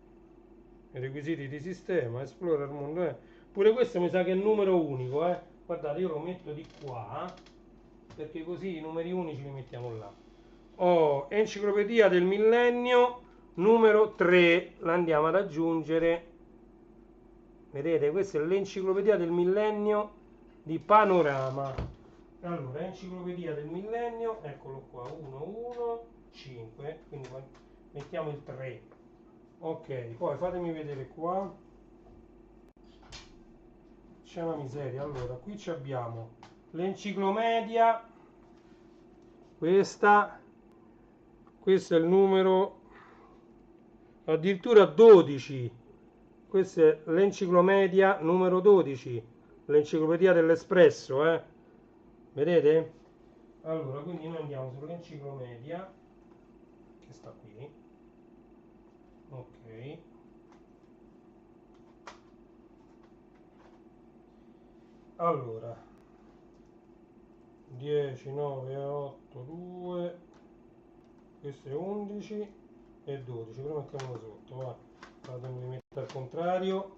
I requisiti di sistema, esplora il mondo. Pure questo mi sa che è numero unico, eh. Guardate, io lo metto di qua perché così i numeri unici li mettiamo là. Oh, Enciclopedia del Millennio numero 3, la andiamo ad aggiungere. Vedete, questa è l'Enciclopedia del Millennio di Panorama. Allora, Enciclopedia del Millennio, eccolo qua, 1, 1, 5, quindi mettiamo il 3. Ok, poi fatemi vedere qua. C'è una miseria. Allora, qui abbiamo l'enciclomedia, questa questo è il numero addirittura 12. Questa è l'enciclomedia numero 12, l'enciclopedia dell'Espresso, vedete? Allora, quindi noi andiamo sull'enciclomedia che sta qui, ok. Allora 10, 9, 8, 2, questo è 11 e 12, però mettiamolo sotto, va. Fatemi rimettere al contrario.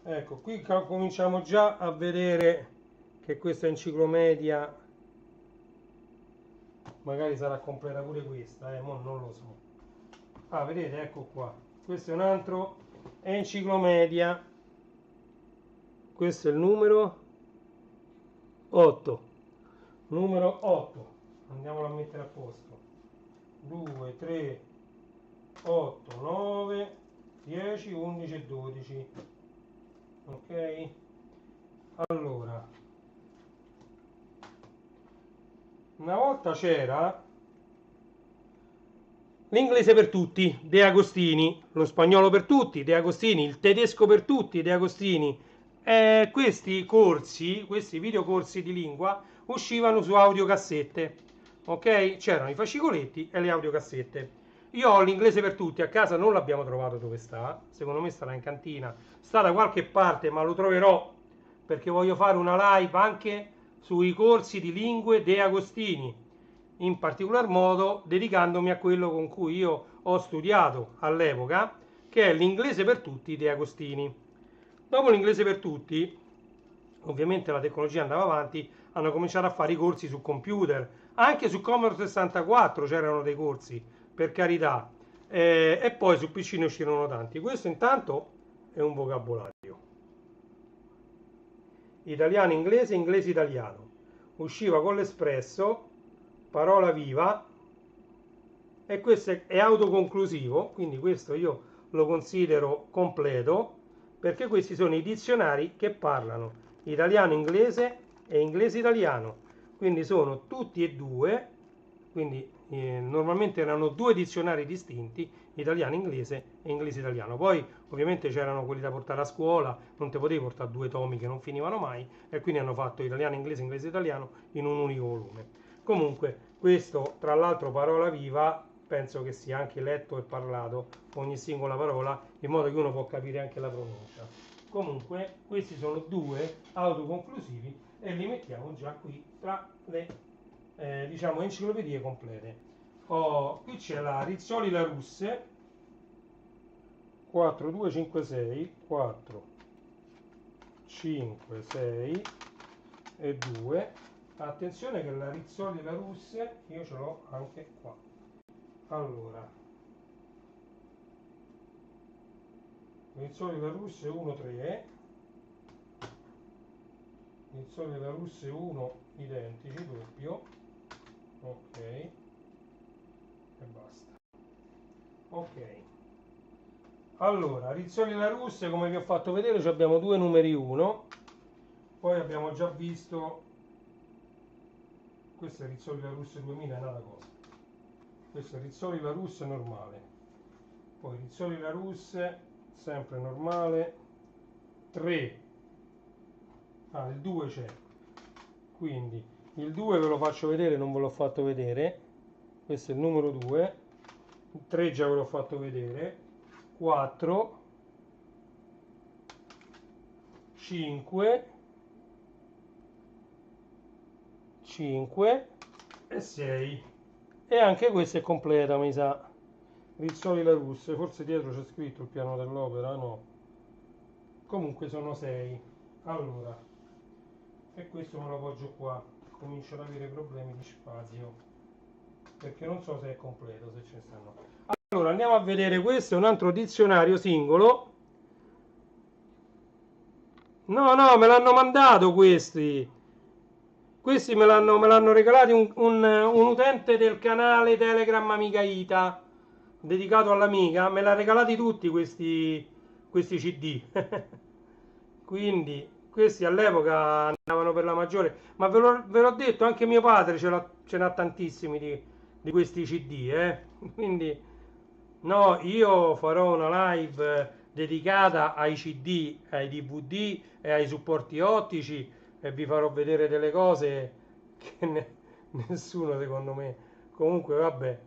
Ecco, qui cominciamo già a vedere che questa enciclomedia magari sarà completa pure questa, mo non lo so. Ah, vedete, ecco qua. Questo è un altro enciclomedia. Questo è il numero 8. Numero 8. Andiamolo a mettere a posto. 2, 3, 8, 9, 10, 11 e 12. Ok? Allora, una volta c'era l'inglese per tutti, De Agostini, lo spagnolo per tutti, De Agostini, il tedesco per tutti, De Agostini. Questi corsi, questi videocorsi di lingua uscivano su audiocassette, ok? C'erano i fascicoletti e le audiocassette. Io ho l'inglese per tutti, a casa non l'abbiamo trovato dove sta, secondo me starà in cantina, sta da qualche parte, ma lo troverò perché voglio fare una live anche sui corsi di lingue De Agostini, in particolar modo dedicandomi a quello con cui io ho studiato all'epoca, che è l'inglese per tutti De Agostini. Dopo l'inglese per tutti, ovviamente la tecnologia andava avanti, hanno cominciato a fare i corsi su computer, anche su Commodore 64 c'erano dei corsi, per carità, e poi su PC ne uscirono tanti. Questo intanto è un vocabolario. Italiano, inglese, inglese, italiano. Usciva con l'Espresso, parola viva, e questo è autoconclusivo, quindi questo io lo considero completo, perché questi sono i dizionari che parlano italiano inglese e inglese italiano, quindi sono tutti e due, quindi normalmente erano due dizionari distinti, italiano inglese e inglese italiano. Poi ovviamente c'erano quelli da portare a scuola, non te potevi portare due tomi che non finivano mai, e quindi hanno fatto italiano inglese inglese italiano in un unico volume. Comunque questo, tra l'altro, parola viva, penso che sia anche letto e parlato ogni singola parola, in modo che uno può capire anche la pronuncia. Comunque questi sono due autoconclusivi e li mettiamo già qui tra le diciamo enciclopedie complete. Qui c'è la Rizzoli La Russe 4, 2, 5, 6, 4, 5, 6 e 2. Attenzione che la Rizzoli La Russe io ce l'ho anche qua. Allora, Rizzoli La Russe 1, 3, Rizzoli La Russe 1 identici, doppio, ok, e basta. Ok, allora, Rizzoli La Russe, come vi ho fatto vedere, abbiamo due numeri 1, poi abbiamo già visto, questo è Rizzoli La Russe 2000, è un'altra cosa, questo è Rizzoli La Russe normale, poi Rizzoli La Russe sempre normale 3, il 2 c'è, quindi il 2 ve lo faccio vedere, non ve l'ho fatto vedere, questo è il numero 2, il 3 già ve l'ho fatto vedere, 4, 5, 5 e 6, e anche questo è completa, mi sa. Rizzoli La Russe, forse dietro c'è scritto il piano dell'opera, no, comunque sono 6. Allora, e questo me lo appoggio qua, comincio ad avere problemi di spazio perché non so se è completo, se ce ne stanno. Allora andiamo a vedere, questo è un altro dizionario singolo. No, me l'hanno mandato questi me l'hanno regalati un utente del canale Telegram Amiga Ita, dedicato all'Amiga, me l'ha regalati tutti questi CD. Quindi questi all'epoca andavano per la maggiore, ma ve l'ho detto, anche mio padre ce n'ha tantissimi di di questi CD, quindi no, io farò una live dedicata ai CD, ai DVD e ai supporti ottici e vi farò vedere delle cose che nessuno secondo me. Comunque vabbè,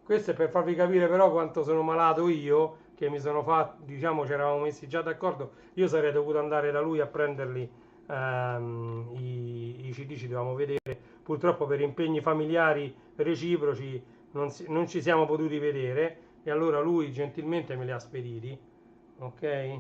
questo è per farvi capire però quanto sono malato io, che mi sono fatto, diciamo, ci eravamo messi già d'accordo, io sarei dovuto andare da lui a prenderli, i CD ci dovevamo vedere, purtroppo per impegni familiari reciproci non ci siamo potuti vedere e allora lui gentilmente me li ha spediti, ok?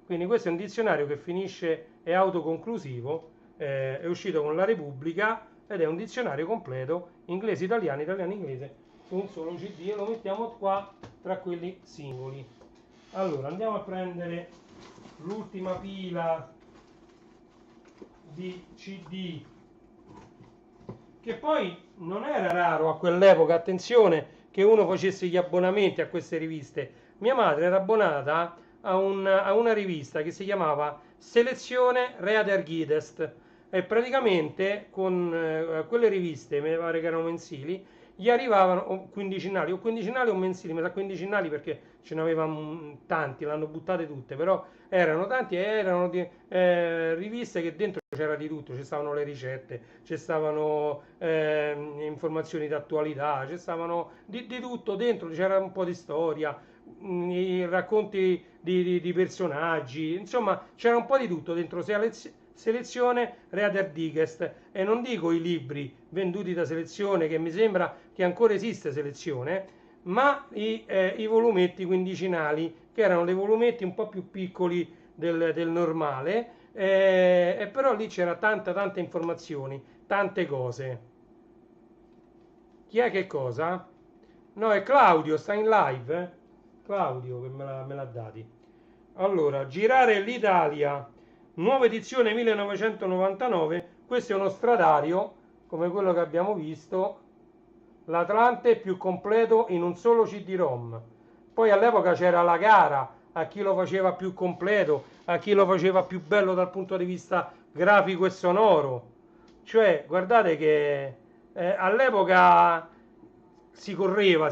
Quindi questo è un dizionario che finisce, è autoconclusivo, è uscito con la Repubblica ed è un dizionario completo, inglese-italiano, italiano-inglese, su un solo CD e lo mettiamo qua tra quelli singoli. Allora andiamo a prendere l'ultima pila di CD, che poi non era raro a quell'epoca, attenzione, che uno facesse gli abbonamenti a queste riviste. Mia madre era abbonata a una rivista che si chiamava Selezione Reader Guidest e praticamente con quelle riviste, mi pare che erano mensili, gli arrivavano o quindicinali o mensili, ma sa quindicinali perché ce n'avevano tanti, l'hanno buttate tutte, però erano tanti e erano riviste che dentro c'era di tutto, ci stavano le ricette, ci stavano informazioni d'attualità, ci stavano di tutto dentro, c'era un po' di storia, i racconti di personaggi, insomma c'era un po' di tutto dentro selezione Reader Digest e non dico i libri venduti da selezione che mi sembra che ancora esiste selezione, ma i volumetti quindicinali che erano dei volumetti un po' più piccoli del normale, e però lì c'era tante informazioni, tante cose. Chi è che cosa? No, è Claudio, sta in live, eh? Claudio che me l'ha dati. Allora, Girare l'Italia, nuova edizione 1999, questo è uno stradario, come quello che abbiamo visto, l'Atlante più completo in un solo CD-ROM. Poi all'epoca c'era la gara a chi lo faceva più completo, a chi lo faceva più bello dal punto di vista grafico e sonoro. Cioè, guardate che all'epoca si correva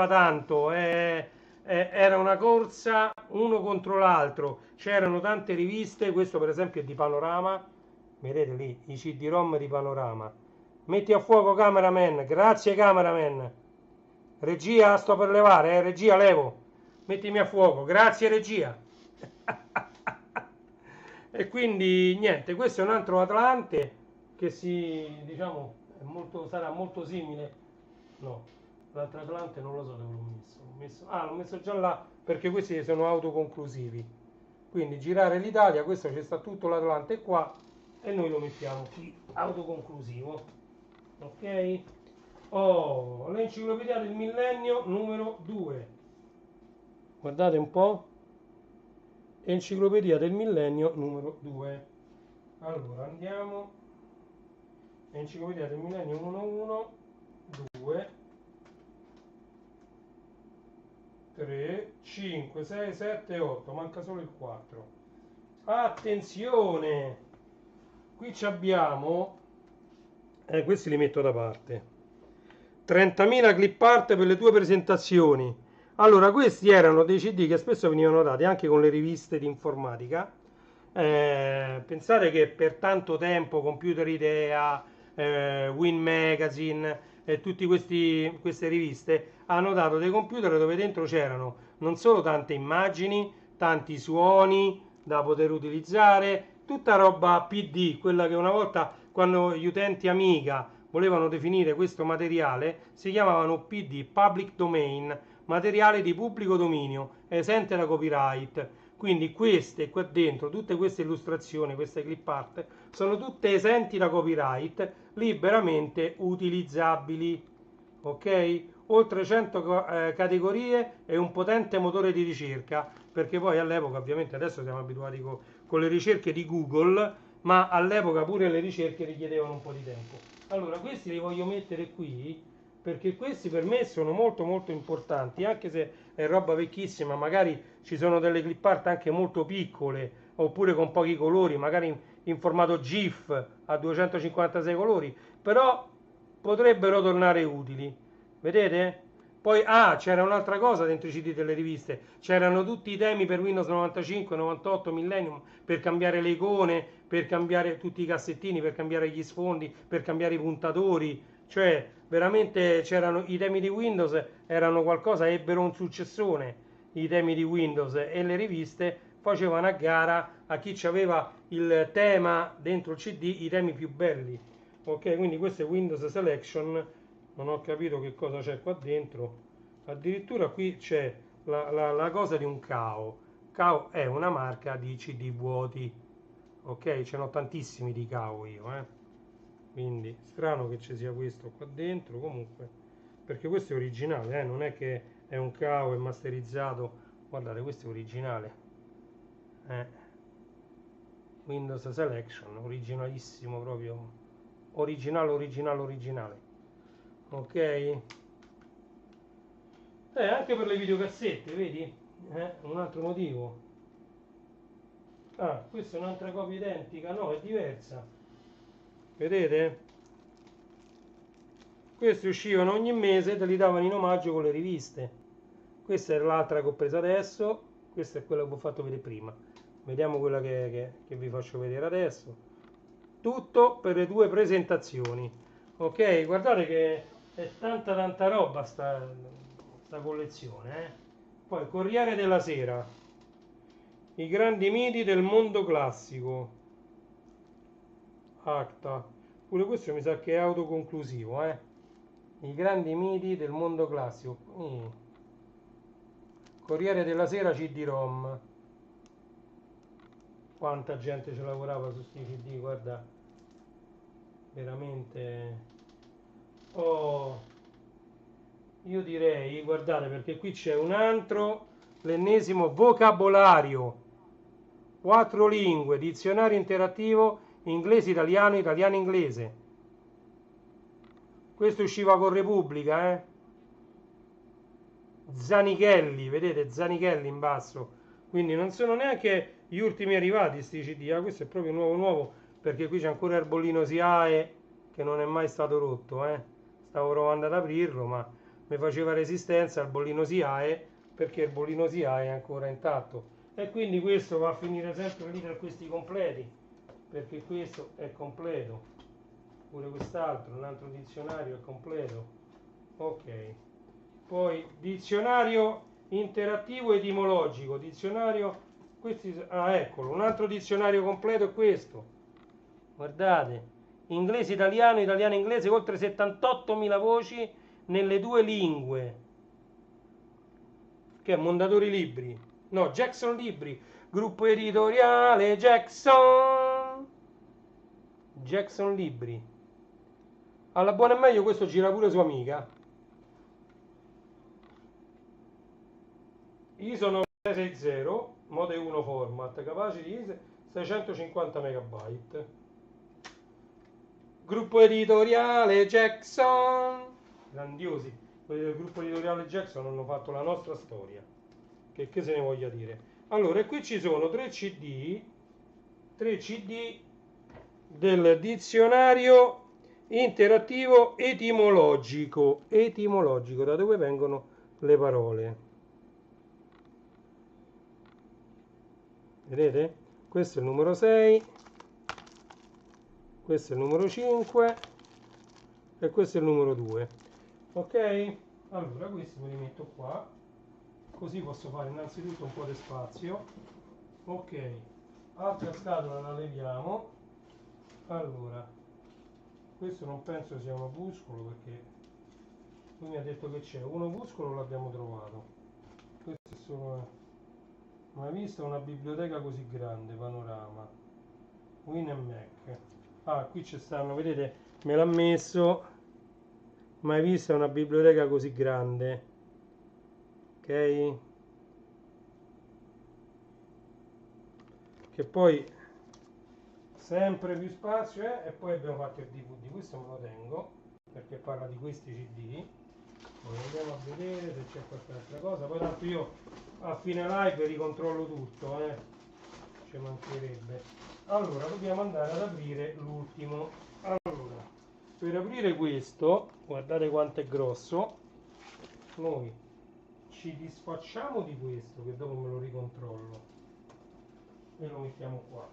tanto, era una corsa uno contro l'altro, c'erano tante riviste, questo per esempio è di Panorama, vedete lì i CD-ROM di Panorama. Metti a fuoco cameraman, grazie cameraman. Regia, sto per levare, regia levo. Mettimi a fuoco, grazie regia. E quindi niente, questo è un altro Atlante che diciamo, sarà molto simile. No, l'altro Atlante non lo so dove l'ho messo. L'ho messo già là perché questi sono autoconclusivi. Quindi girare l'Italia, questo c'è sta tutto l'Atlante qua e noi lo mettiamo qui, autoconclusivo. Ok? Oh, l'enciclopedia del millennio numero 2. Guardate un po'. Enciclopedia del millennio numero 2. Allora andiamo. Enciclopedia del millennio 1, 2, 3, 5, 6, 7, 8. Manca solo il 4. Attenzione! Qui abbiamo, questi li metto da parte, 30.000 clip art per le tue presentazioni. Allora, questi erano dei CD che spesso venivano dati anche con le riviste di informatica. Pensate che per tanto tempo Computer Idea, Win Magazine e tutte queste riviste hanno dato dei computer dove dentro c'erano non solo tante immagini, tanti suoni da poter utilizzare, tutta roba PD, quella che una volta quando gli utenti Amiga volevano definire questo materiale si chiamavano PD, Public Domain, materiale di pubblico dominio, esente da copyright. Quindi queste qua dentro, tutte queste illustrazioni, queste clip art, sono tutte esenti da copyright, liberamente utilizzabili. Ok? Oltre 100 categorie e un potente motore di ricerca, perché poi all'epoca, ovviamente adesso siamo abituati con le ricerche di Google, ma all'epoca pure le ricerche richiedevano un po' di tempo. Allora, questi li voglio mettere qui perché questi per me sono molto importanti, anche se è roba vecchissima, magari ci sono delle clip art anche molto piccole oppure con pochi colori, magari in formato GIF a 256 colori, però potrebbero tornare utili. vedete? Poi c'era un'altra cosa dentro i CD delle riviste, c'erano tutti i temi per Windows 95, 98, Millennium, per cambiare le icone, per cambiare tutti i cassettini, per cambiare gli sfondi, per cambiare i puntatori, cioè veramente c'erano i temi di Windows, erano qualcosa, ebbero un successone i temi di Windows, e le riviste facevano a gara a chi aveva il tema dentro il CD, i temi più belli. Ok, quindi questo è Windows Selection. Non ho capito che cosa c'è qua dentro. Addirittura qui c'è la cosa di un Kao. Kao è una marca di CD vuoti. Ok, ce n'ho tantissimi di Kao io, quindi strano che ci sia questo qua dentro. Comunque, perché questo è originale, non è che è un Kao e masterizzato. Guardate, questo è originale, Windows Selection, originalissimo proprio, originale. Ok, anche per le videocassette, vedi? Un altro motivo. Questa è un'altra copia identica, no, è diversa. Vedete? Questi uscivano ogni mese e te li davano in omaggio con le riviste. Questa è l'altra che ho preso adesso, questa è quella che vi ho fatto vedere prima. Vediamo quella che vi faccio vedere adesso. Tutto per le due presentazioni. Ok, guardate che è tanta roba sta collezione. Poi Corriere della Sera, i grandi miti del mondo classico, Acta, pure questo mi sa che è autoconclusivo, i grandi miti del mondo classico. Corriere della Sera CD-ROM, quanta gente ci lavorava su sti CD, guarda, veramente. Io direi, guardate, perché qui c'è un altro, l'ennesimo vocabolario, 4 lingue, dizionario interattivo, inglese, italiano, italiano, inglese. Questo usciva con Repubblica, Zanichelli, vedete, Zanichelli in basso. Quindi non sono neanche gli ultimi arrivati sti CD, questo è proprio nuovo, perché qui c'è ancora il bollino SIAE che non è mai stato rotto, Stavo provando ad aprirlo, ma mi faceva resistenza al bollino SIAE, perché il bollino SIAE è ancora intatto. E quindi questo va a finire sempre lì tra questi completi, perché questo è completo, pure quest'altro, un altro dizionario è completo. Ok, poi dizionario interattivo etimologico, dizionario, eccolo, un altro dizionario completo è questo, guardate, inglese, italiano, italiano, inglese, oltre 78.000 voci nelle due lingue, che è Mondadori Libri, no, Jackson Libri, gruppo editoriale Jackson Libri. Alla buona e meglio questo gira pure su Amiga. ISO 960, Mode 1 format, capace di 650 MB. Gruppo editoriale Jackson, grandiosi. Quelli del gruppo editoriale Jackson hanno fatto la nostra storia, che se ne voglia dire. Allora, e qui ci sono 3 CD del dizionario interattivo etimologico, da dove vengono le parole. Vedete? Questo è il numero 6, questo è il numero 5 e questo è il numero 2. Ok? Allora questi me li metto qua, così posso fare innanzitutto un po' di spazio. Ok, altra scatola la leviamo. Allora, questo non penso sia un opuscolo, perché lui mi ha detto che c'è un opuscolo, l'abbiamo trovato. Questo è solo, mai vista una biblioteca così grande, panorama, Win e Mac. Qui ci stanno, vedete, me l'ha messo, mai vista una biblioteca così grande, ok, che poi sempre più spazio e poi abbiamo fatto il DVD, questo me lo tengo perché parla di questi CD. Poi andiamo a vedere se c'è qualche altra cosa, poi tanto io a fine live ricontrollo tutto, ci mancherebbe. Allora dobbiamo andare ad aprire l'ultimo. Allora, per aprire questo, guardate quanto è grosso, noi ci disfacciamo di questo, che dopo me lo ricontrollo, e lo mettiamo qua,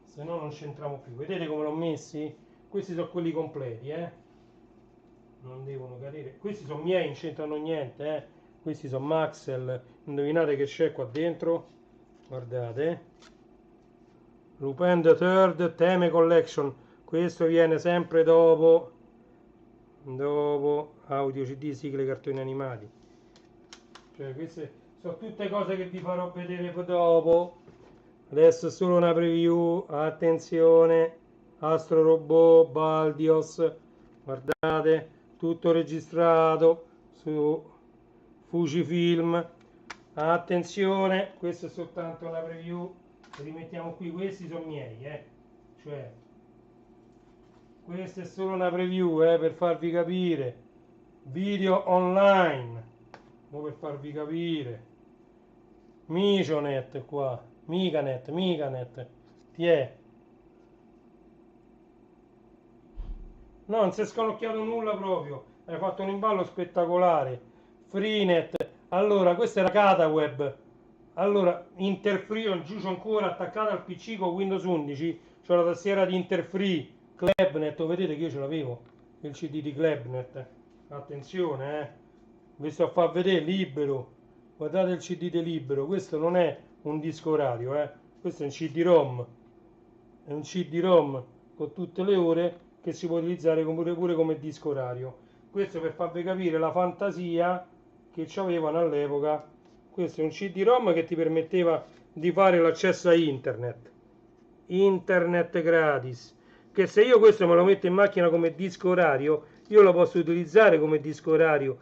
se no non c'entriamo più. Vedete come l'ho messi? Questi sono quelli completi, non devono cadere. Questi sono miei, non c'entrano niente, questi sono Maxell. Indovinate che c'è qua dentro? Guardate, Lupin the Third Theme Collection. Questo viene sempre dopo audio, CD, sigle, cartoni animati. Cioè queste sono tutte cose che vi farò vedere poi dopo. Adesso è solo una preview. Attenzione, Astro Robot, Baldios, guardate, tutto registrato su Fujifilm. Attenzione, questa è soltanto una preview. Rimettiamo qui, questi sono miei, cioè questa è solo una preview, per farvi capire. Video online, per farvi capire. Miconet qua, Micanet, ti è. No, non si è scanocchiato nulla proprio, hai fatto un imballo spettacolare. Freenet, allora questa era Cataweb, allora Interfree, giù c'ho ancora attaccata al PC con Windows 11, c'ho la tastiera di Interfree, Klebnet, vedete che io ce l'avevo, il CD di Klebnet, attenzione, vi sto a far vedere, libero, guardate il CD di libero, questo non è un disco radio, questo è un CD-ROM, è un CD-ROM con tutte le ore che si può utilizzare pure come disco radio. Questo per farvi capire la fantasia che avevano all'epoca. Questo è un CD-ROM che ti permetteva di fare l'accesso a internet gratis, che se io questo me lo metto in macchina come disco orario, io lo posso utilizzare come disco orario,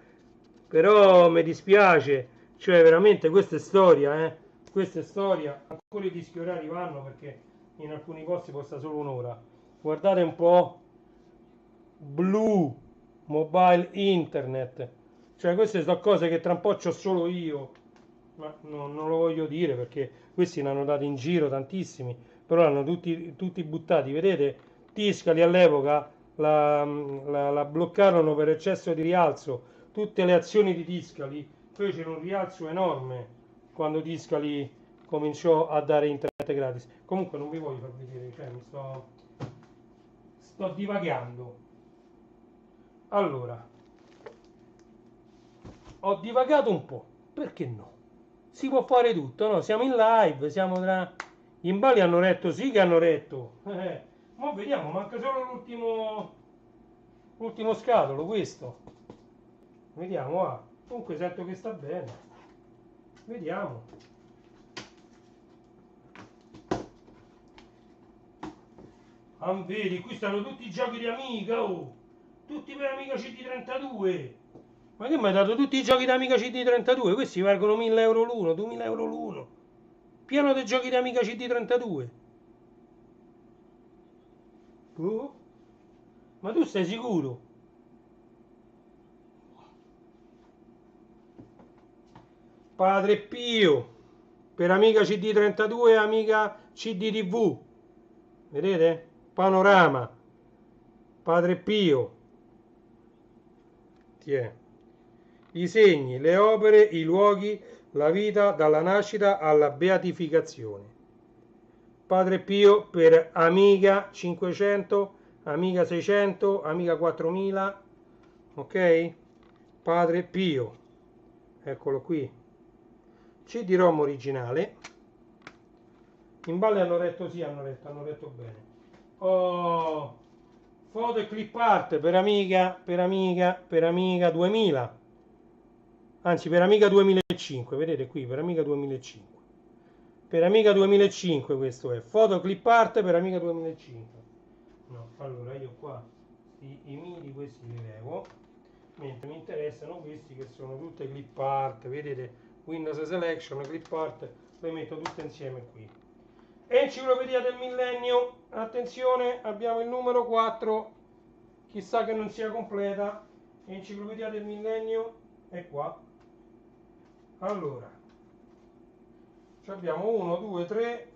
però mi dispiace, cioè veramente questa è storia, questa è storia. Ancora i dischi orari vanno perché in alcuni posti costa solo un'ora. Guardate un po', Blue Mobile Internet, cioè queste sono cose che tra un po' c'ho solo io, ma non lo voglio dire perché questi ne hanno dati in giro tantissimi, però l'hanno tutti buttati. Vedete, Tiscali all'epoca la bloccarono per eccesso di rialzo. Tutte le azioni di Tiscali fecero un rialzo enorme quando Tiscali cominciò a dare internet gratis. Comunque non vi voglio far vedere, cioè mi sto divagando. Allora, ho divagato un po', perché no? Si può fare tutto, no? Siamo in live, siamo tra... Gli imballi hanno retto, sì che hanno retto. Ma vediamo, manca solo l'ultimo scatolo, questo. Vediamo, comunque sento che sta bene. Vediamo. Vedi, qui stanno tutti i giochi di Amiga, tutti per Amiga CD32. Ma che mi hai dato tutti i giochi di Amiga CD32? Questi valgono 1000 euro l'uno, 2000 euro l'uno. Pieno dei giochi di Amiga CD32. Ma tu sei sicuro? Padre Pio per Amiga CD32 e Amiga CDTV. Vedete? Panorama. Padre Pio. Tiè. I segni, le opere, i luoghi, la vita dalla nascita alla beatificazione. Padre Pio per Amiga 500, Amiga 600, Amiga 4000, ok? Padre Pio, eccolo qui. CD-ROM originale. In balle hanno retto, sì, hanno retto bene. Foto e clip art per Amiga 2000. Anzi, per Amiga 2005, vedete qui, per Amiga 2005. Per Amiga 2005 questo è, foto clip art per Amiga 2005. No, allora io qua i MIDI questi li levo, mentre mi interessano questi che sono tutte clip art, vedete, Windows Selection, clip art, le metto tutte insieme qui. Enciclopedia del Millennio, attenzione, abbiamo il numero 4, chissà che non sia completa. Enciclopedia del Millennio è qua. Allora, abbiamo 1, 2, 3,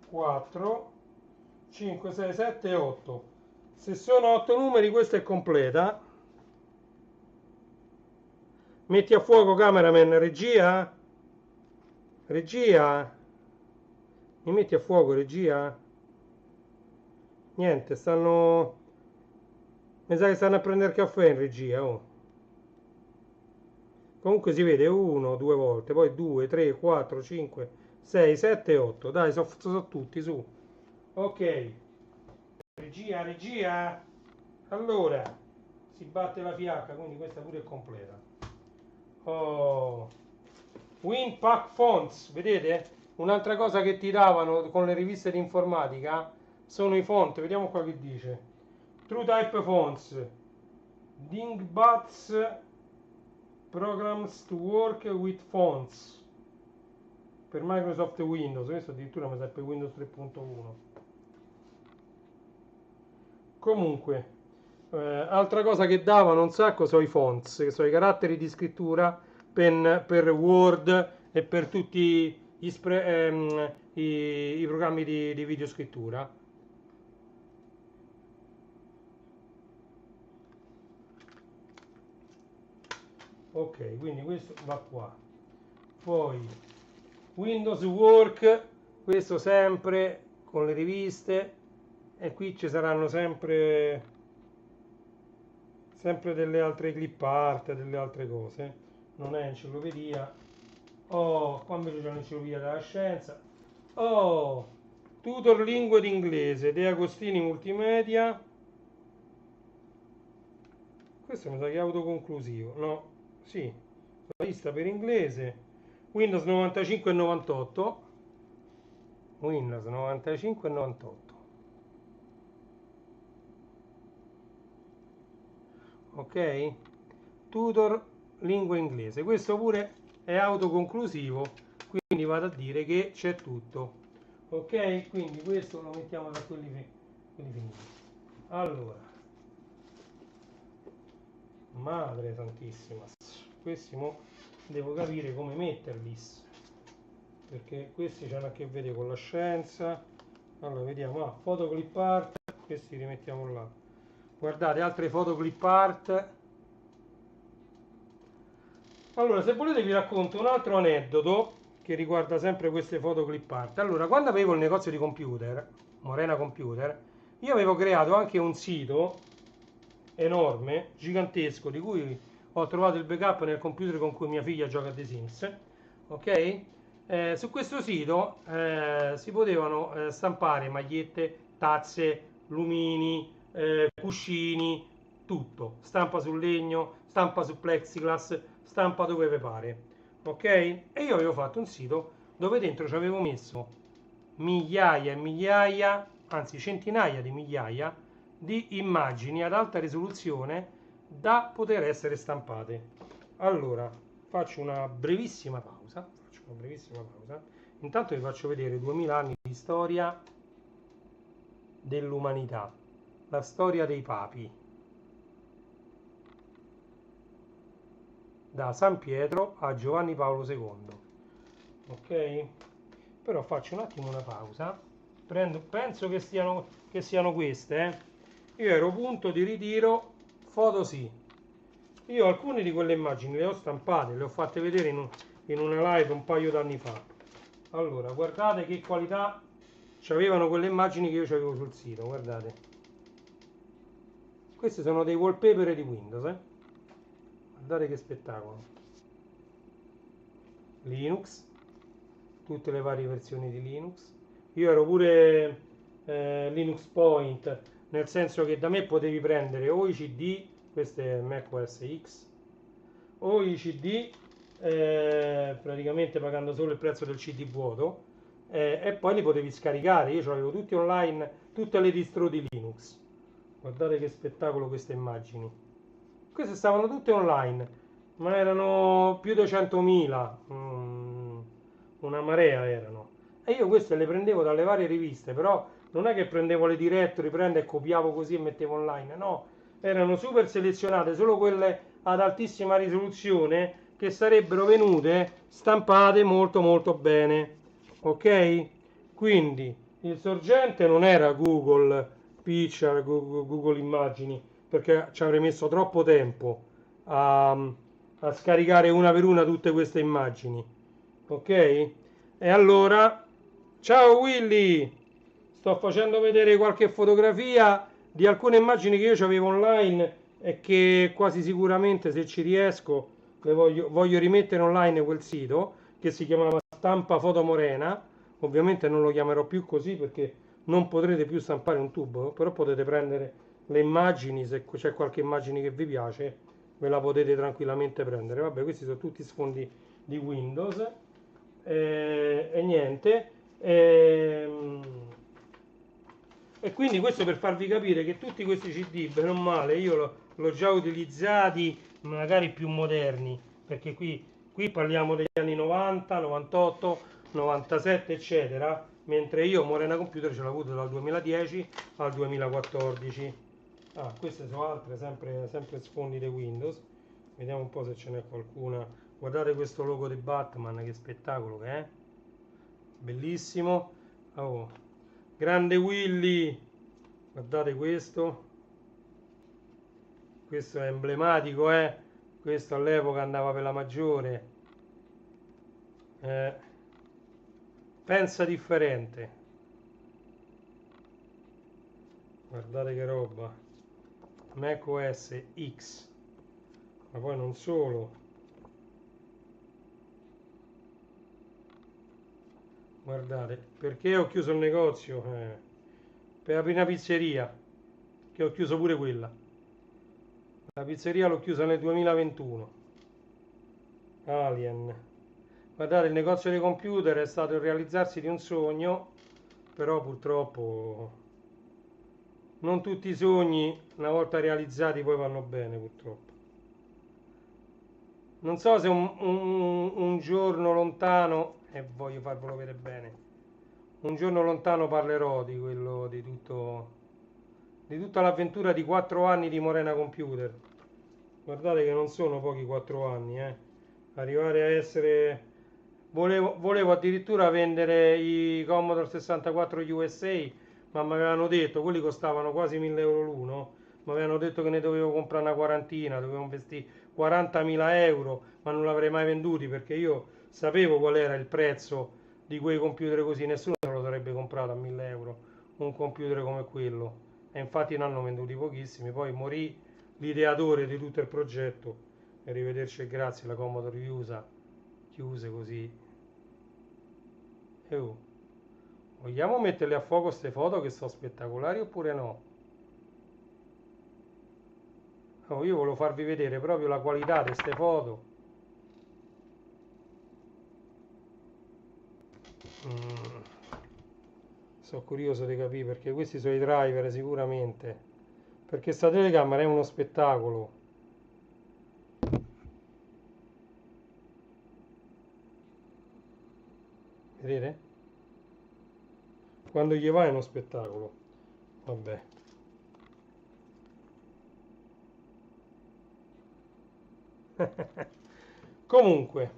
4, 5, 6, 7, 8. Se sono 8 numeri, questa è completa. Metti a fuoco, cameraman. Regia? Regia? Mi metti a fuoco, regia? Niente, stanno... Mi sa che stanno a prendere caffè in regia, oh. Comunque si vede 1, 2 volte, poi 2, 3, 4, 5, 6, 7, 8. Dai, sono tutti, su. Ok. Regia, regia. Allora, si batte la fiacca, quindi questa pure è completa. Oh. WinPack Fonts, vedete? Un'altra cosa che ti davano con le riviste di informatica sono i font. Vediamo qua che dice. TrueType Fonts. Dingbats Programs to work with fonts. Per Microsoft Windows. Questo addirittura mi sa per Windows 3.1. Comunque, altra cosa che davano un sacco sono i fonts, che sono i caratteri di scrittura per Word e per tutti i programmi di videoscrittura. Ok, quindi questo va qua. Poi Windows Work, questo sempre con le riviste, e qui ci saranno sempre delle altre clip art, delle altre cose. Non è enciclopedia. Oh, qua invece c'è un'enciclopedia della scienza. Oh, tutor lingue d'inglese, De Agostini Multimedia. Questo mi sa che è autoconclusivo. No, sì, la lista per inglese. Windows 95 e 98. Windows 95 e 98. Ok? Tutor lingua inglese. Questo pure è autoconclusivo, quindi vado a dire che c'è tutto. Ok? Quindi questo lo mettiamo da quelli finiti. Allora, madre santissima, questi mo devo capire come metterli, perché questi hanno a che vedere con la scienza. Allora vediamo, fotoclip art, questi li mettiamo là. Guardate, altre fotoclip art. Allora, se volete vi racconto un altro aneddoto che riguarda sempre queste fotoclip art. Allora, quando avevo il negozio di computer, Morena Computer, io avevo creato anche un sito enorme, gigantesco, di cui ho trovato il backup nel computer con cui mia figlia gioca a The Sims. Ok? Su questo sito si potevano stampare magliette, tazze, lumini, cuscini, tutto. Stampa sul legno, stampa su plexiglass, stampa dove vi pare. Ok? E io avevo fatto un sito dove dentro ci avevo messo migliaia e migliaia, anzi centinaia di migliaia di immagini ad alta risoluzione da poter essere stampate. Allora, faccio una brevissima pausa. Intanto vi faccio vedere 2000 anni di storia dell'umanità, la storia dei papi, da San Pietro a Giovanni Paolo II. Ok? Però faccio un attimo una pausa. Penso che siano queste. Io ero punto di ritiro foto sì. Io alcune di quelle immagini le ho stampate, le ho fatte vedere in una live un paio d'anni fa. Allora, guardate che qualità c'avevano quelle immagini che io avevo sul sito, guardate. Questi sono dei wallpaper di Windows, Guardate che spettacolo. Linux, tutte le varie versioni di Linux. Io ero pure Linux Point, nel senso che da me potevi prendere o i CD, questo è Mac OS X, o i CD praticamente pagando solo il prezzo del CD vuoto, e poi li potevi scaricare. Io ce l'avevo tutti online, tutte le distro di Linux. Guardate che spettacolo queste immagini. Queste stavano tutte online, ma erano più di 100.000, una marea erano. E io queste le prendevo dalle varie riviste, però non è che prendevo le directory, prendo e copiavo così e mettevo online, no, erano super selezionate, solo quelle ad altissima risoluzione che sarebbero venute stampate molto molto bene. Ok? Quindi il sorgente non era Google Picture, Google Immagini, perché ci avrei messo troppo tempo a scaricare una per una tutte queste immagini. Ok? E allora, ciao Willy! Sto facendo vedere qualche fotografia di alcune immagini che io avevo online e che quasi sicuramente, se ci riesco, voglio rimettere online quel sito che si chiamava Stampa Foto Morena. Ovviamente non lo chiamerò più così perché non potrete più stampare un tubo, però potete prendere le immagini, se c'è qualche immagine che vi piace, ve la potete tranquillamente prendere. Vabbè, questi sono tutti sfondi di Windows e niente. E quindi questo per farvi capire che tutti questi CD, bene o male, io l'ho già utilizzati, magari più moderni, perché qui parliamo degli anni 90, 98, 97, eccetera, mentre io Morena Computer ce l'ho avuto dal 2010 al 2014. Ah, queste sono altre, sempre sfondi di Windows. Vediamo un po' se ce n'è qualcuna. Guardate questo logo di Batman, che spettacolo che è. Bellissimo. Oh, grande Willy. Guardate questo. Questo è emblematico, eh. Questo all'epoca andava per la maggiore. Pensa differente. Guardate che roba. Mac OS X. Ma poi non solo. Guardate, perché ho chiuso il negozio? Per aprire una pizzeria, che ho chiuso pure quella. La pizzeria l'ho chiusa nel 2021. Alien. Guardate, il negozio dei computer è stato il realizzarsi di un sogno, però purtroppo non tutti i sogni, una volta realizzati, poi vanno bene, purtroppo. Non so se un giorno lontano, e voglio farvelo vedere bene, un giorno lontano parlerò di quello, di tutta l'avventura di 4 anni di Morena Computer. Guardate che non sono pochi 4 anni, arrivare a essere... Volevo addirittura vendere i Commodore 64 USA, ma mi avevano detto, quelli costavano quasi 1000 euro l'uno, mi avevano detto che ne dovevo comprare una quarantina, dovevo investire 40.000 euro, ma non l'avrei mai venduti perché io sapevo qual era il prezzo di quei computer così, nessuno se lo sarebbe comprato a 1000 euro, un computer come quello. E infatti ne hanno venduti pochissimi, poi morì l'ideatore di tutto il progetto. Arrivederci e grazie, la Commodore chiuse così. Oh, vogliamo metterle a fuoco queste foto che sono spettacolari oppure no? Oh, io volevo farvi vedere proprio la qualità di queste foto. Sono curioso di capire perché questi sono i driver sicuramente. Perché sta telecamera è uno spettacolo. Vedete? Quando gli va è uno spettacolo. Vabbè. Comunque,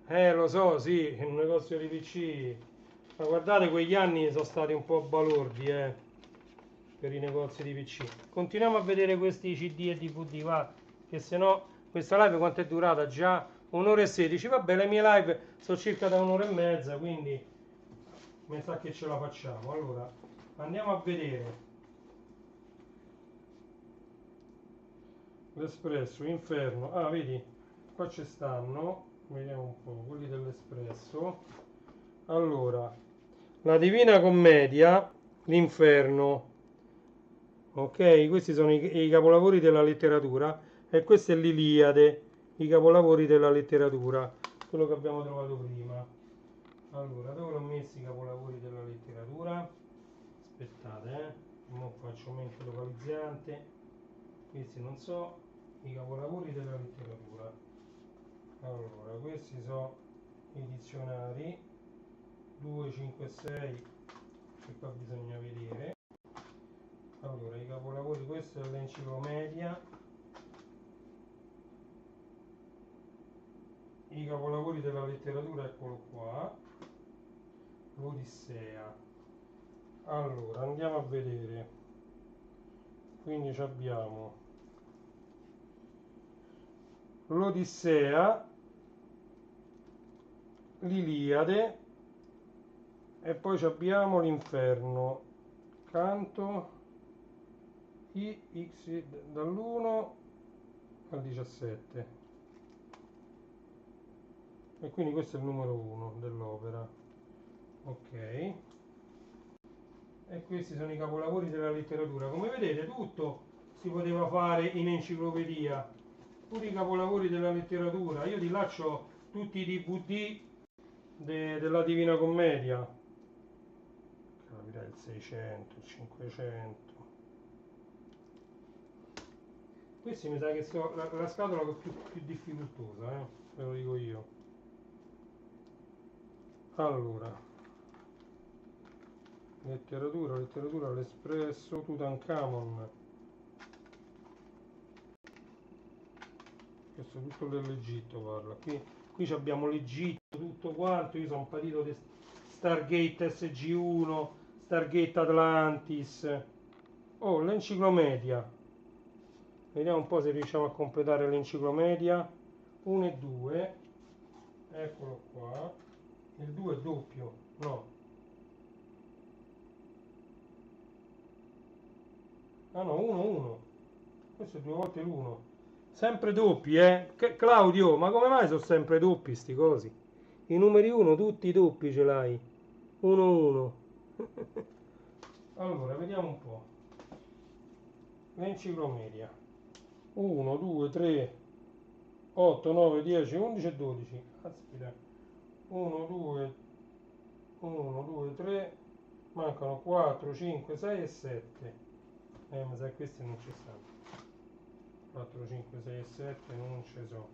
lo so, sì, un negozio di PC. Ma guardate, quegli anni sono stati un po' balordi, per i negozi di PC. Continuiamo a vedere questi CD e DVD, va, che se no questa live quanto è durata? Già un'ora e 16. Vabbè, le mie live sono circa da un'ora e mezza, quindi mi sa che ce la facciamo. Allora, andiamo a vedere l'Espresso, Inferno. Ah, vedi, qua ci stanno, vediamo un po', quelli dell'Espresso. Allora, la Divina Commedia, l'Inferno. Ok, questi sono i capolavori della letteratura e questo è l'Iliade, i capolavori della letteratura, quello che abbiamo trovato prima. Allora, dove l'ho messi i capolavori della letteratura? Aspettate, mo faccio mente localizzante. Questi non so, i capolavori della letteratura. Allora, questi sono i dizionari 2, 5, 6, che qua bisogna vedere. Allora, i capolavori, questo è l'enciclomedia, i capolavori della letteratura, eccolo qua, l'Odissea. Allora, andiamo a vedere. Quindi abbiamo l'Odissea, l'Iliade e poi abbiamo l'Inferno, canto IX dall'1 al 17. E quindi questo è il numero 1 dell'opera. Ok. E questi sono i capolavori della letteratura. Come vedete, tutto si poteva fare in enciclopedia, tutti i capolavori della letteratura. Io di là c'ho tutti i DVD della Divina Commedia. Capirà il 600, il 500. Questi mi sa che sono la scatola più difficoltosa, ve lo dico io. Allora, letteratura, l'Espresso, Tutankhamon. Questo è tutto dell'Egitto, parla. Qui abbiamo l'Egitto, tutto quanto. Io sono patito di Stargate SG1, Stargate Atlantis. Oh, l'enciclomedia. Vediamo un po' se riusciamo a completare l'enciclomedia. 1 e 2. Eccolo qua. Il 2 è doppio. No. Ah no, 1, 1. Questo è 2 volte l'1. Sempre doppi, Claudio, ma come mai sono sempre doppi sti cosi? I numeri 1 tutti doppi ce l'hai. 1, 1. Allora, vediamo un po'. L'enciclomedia. 1, 2, 3, 8, 9, 10, 11 e 12. Aspetta. 1, 2, 3, mancano 4, 5, 6 e 7. Ma sa questi non ci stanno. 4, 5, 6 e 7 non ci sono.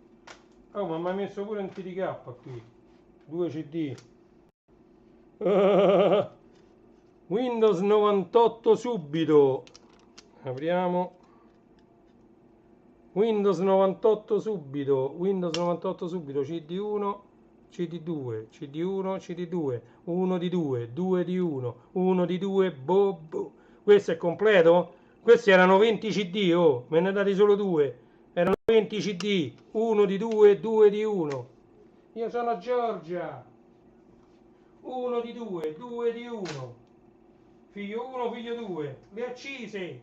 Oh, ma mi ha messo pure un TDK qui. 2 CD. Windows 98 subito. Apriamo. Windows 98 subito. Windows 98 subito. CD1, CD2, CD1, CD2. 1 di 2, 2 di 1, 1 di 2, boh. Questo è completo? Questi erano 20 CD, oh, me ne dati solo 2. Erano 20 CD, 1 di 2, 2 di 1. Io sono Giorgia. 1 di 2, 2 di 1. Figlio 1, figlio 2. Le accise.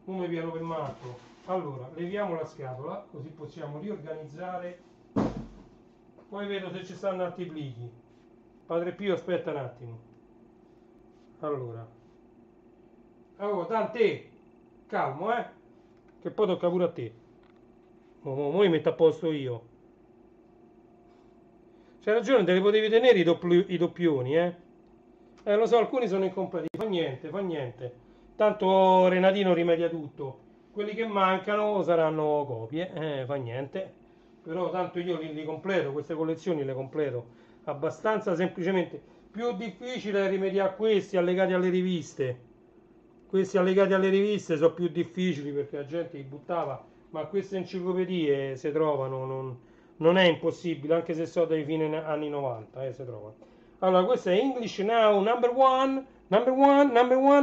Come piano per matto. Allora, leviamo la scatola, così possiamo riorganizzare. Poi vedo se ci stanno altri plichi. Padre Pio, aspetta un attimo. Allora. Oh, Dante, calmo, che poi tocca pure a te. Mo mi metto a posto io. C'hai ragione, te li potevi tenere i doppioni, lo so, alcuni sono incompleti, fa niente. Tanto Renatino rimedia tutto. Quelli che mancano saranno copie, fa niente. Però tanto io li completo, queste collezioni le completo abbastanza semplicemente. Più difficile è rimediare a questi allegati alle riviste. Questi allegati alle riviste sono più difficili perché la gente li buttava, ma queste enciclopedie si trovano, non è impossibile, anche se sono dai fine anni 90, si trovano. Allora, questo è English Now number one,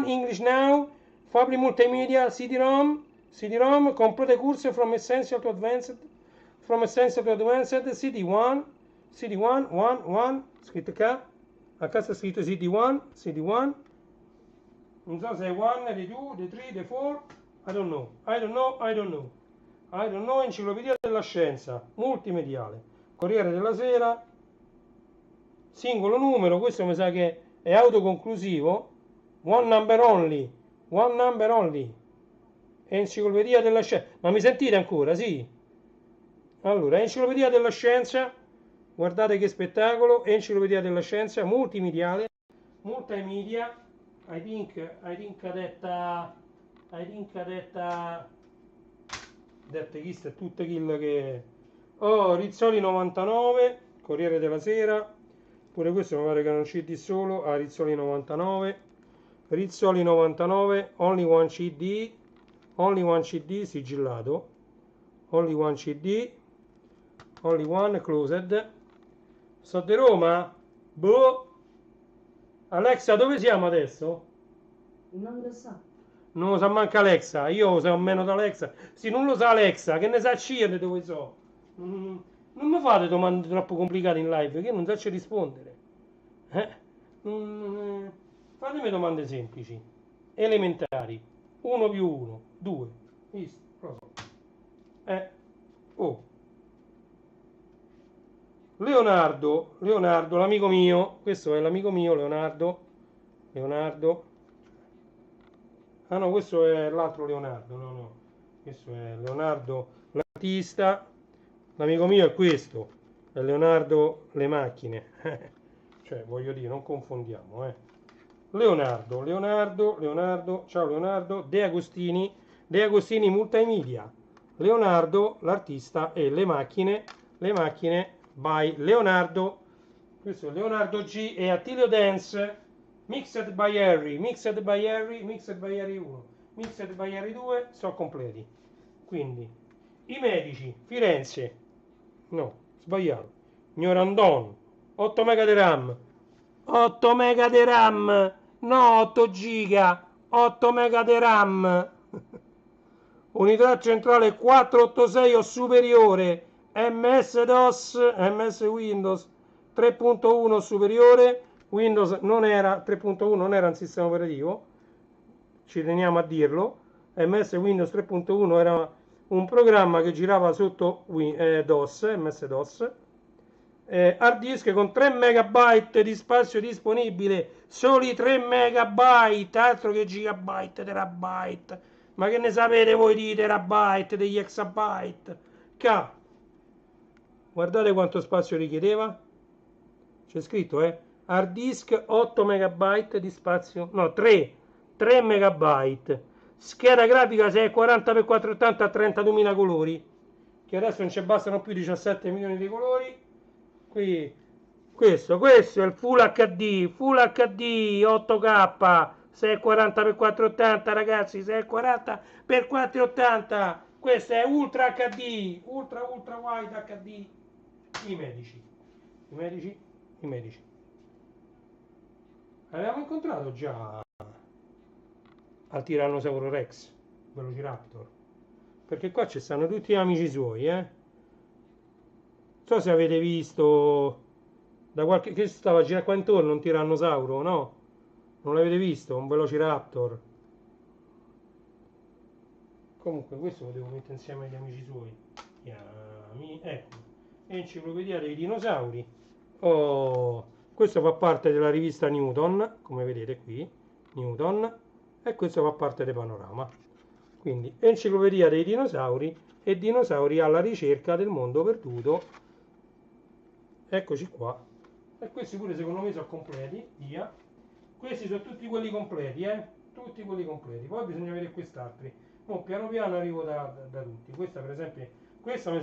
English Now, Fabri Multimedia, CD-ROM, complete course from essential to advanced, CD1, 1, scritto qua, a casa è scritto CD1, non so se è 1, di 2, di 3, di 4, I don't know, enciclopedia della scienza, multimediale, Corriere della Sera, singolo numero, questo mi sa che è autoconclusivo, one number only, enciclopedia della scienza, ma mi sentite ancora? Sì? Allora, enciclopedia della scienza, guardate che spettacolo, enciclopedia della scienza, multimediale, multimedia, I think questo è tutto quello che... Oh, Rizzoli 99, Corriere della Sera, pure questo mi pare che non CD solo, Rizzoli 99, only one CD, sigillato, only one CD, Only one closed. So di Roma? Boh. Alexa, dove siamo adesso? Non lo so. Non lo sa manca Alexa. Io so meno da Alexa. Sì, non lo sa Alexa, che ne sa Cirne dove so. Non mi fate domande troppo complicate in live, che io non so rispondere. Fatemi domande semplici, elementari. 1 più 1, 2. Visto? Lo so. Oh. Leonardo, l'amico mio, questo è l'amico mio, Leonardo. Ah no, questo è l'altro Leonardo, no. Questo è Leonardo l'artista, l'amico mio è questo, è Leonardo le macchine. Cioè, voglio dire, non confondiamo, Leonardo, ciao Leonardo, De Agostini Multimedia. Leonardo l'artista e le macchine by Leonardo. Questo è Leonardo G e Attilio Dance. Mixed by Harry 1, Mixed by Harry 2, sono completi. Quindi, i medici, Firenze, no, sbagliato, Gnorandon, 8 mega di RAM, 8 mega di RAM, no 8 giga, 8 mega di RAM, unità centrale 486 o superiore, MS Windows 3.1 superiore. Windows non era 3.1, non era un sistema operativo, ci teniamo a dirlo. MS Windows 3.1 era un programma che girava sotto DOS, MS-DOS. Hard disk con 3 MB di spazio disponibile, soli 3 MB, altro che gigabyte, terabyte. Ma che ne sapete voi di terabyte, degli exabyte? Guardate quanto spazio richiedeva. C'è scritto, hard disk 8 MB di spazio, no 3 MB, scheda grafica 640x480 a 32.000 colori, che adesso non ci bastano più 17 milioni di colori. Qui questo è il Full HD 8K 640x480, ragazzi, 640x480. Questo è Ultra HD, ultra wide HD. I medici. Avevamo incontrato già al Tirannosauro Rex, Velociraptor, perché qua ci stanno tutti gli amici suoi, Non so se avete visto da qualche che stava a girare qua intorno un tirannosauro, no? Non l'avete visto? Un Velociraptor. Comunque questo lo devo mettere insieme agli amici suoi. Ecco, enciclopedia dei dinosauri. Oh, questo fa parte della rivista Newton, come vedete qui, Newton, e questo fa parte del panorama. Quindi, enciclopedia dei dinosauri e dinosauri alla ricerca del mondo perduto. Eccoci qua. E questi pure secondo me sono completi, via. Questi sono tutti quelli completi, Tutti quelli completi. Poi bisogna vedere quest'altri. Mo piano piano arrivo da tutti. Questa per esempio, questa mi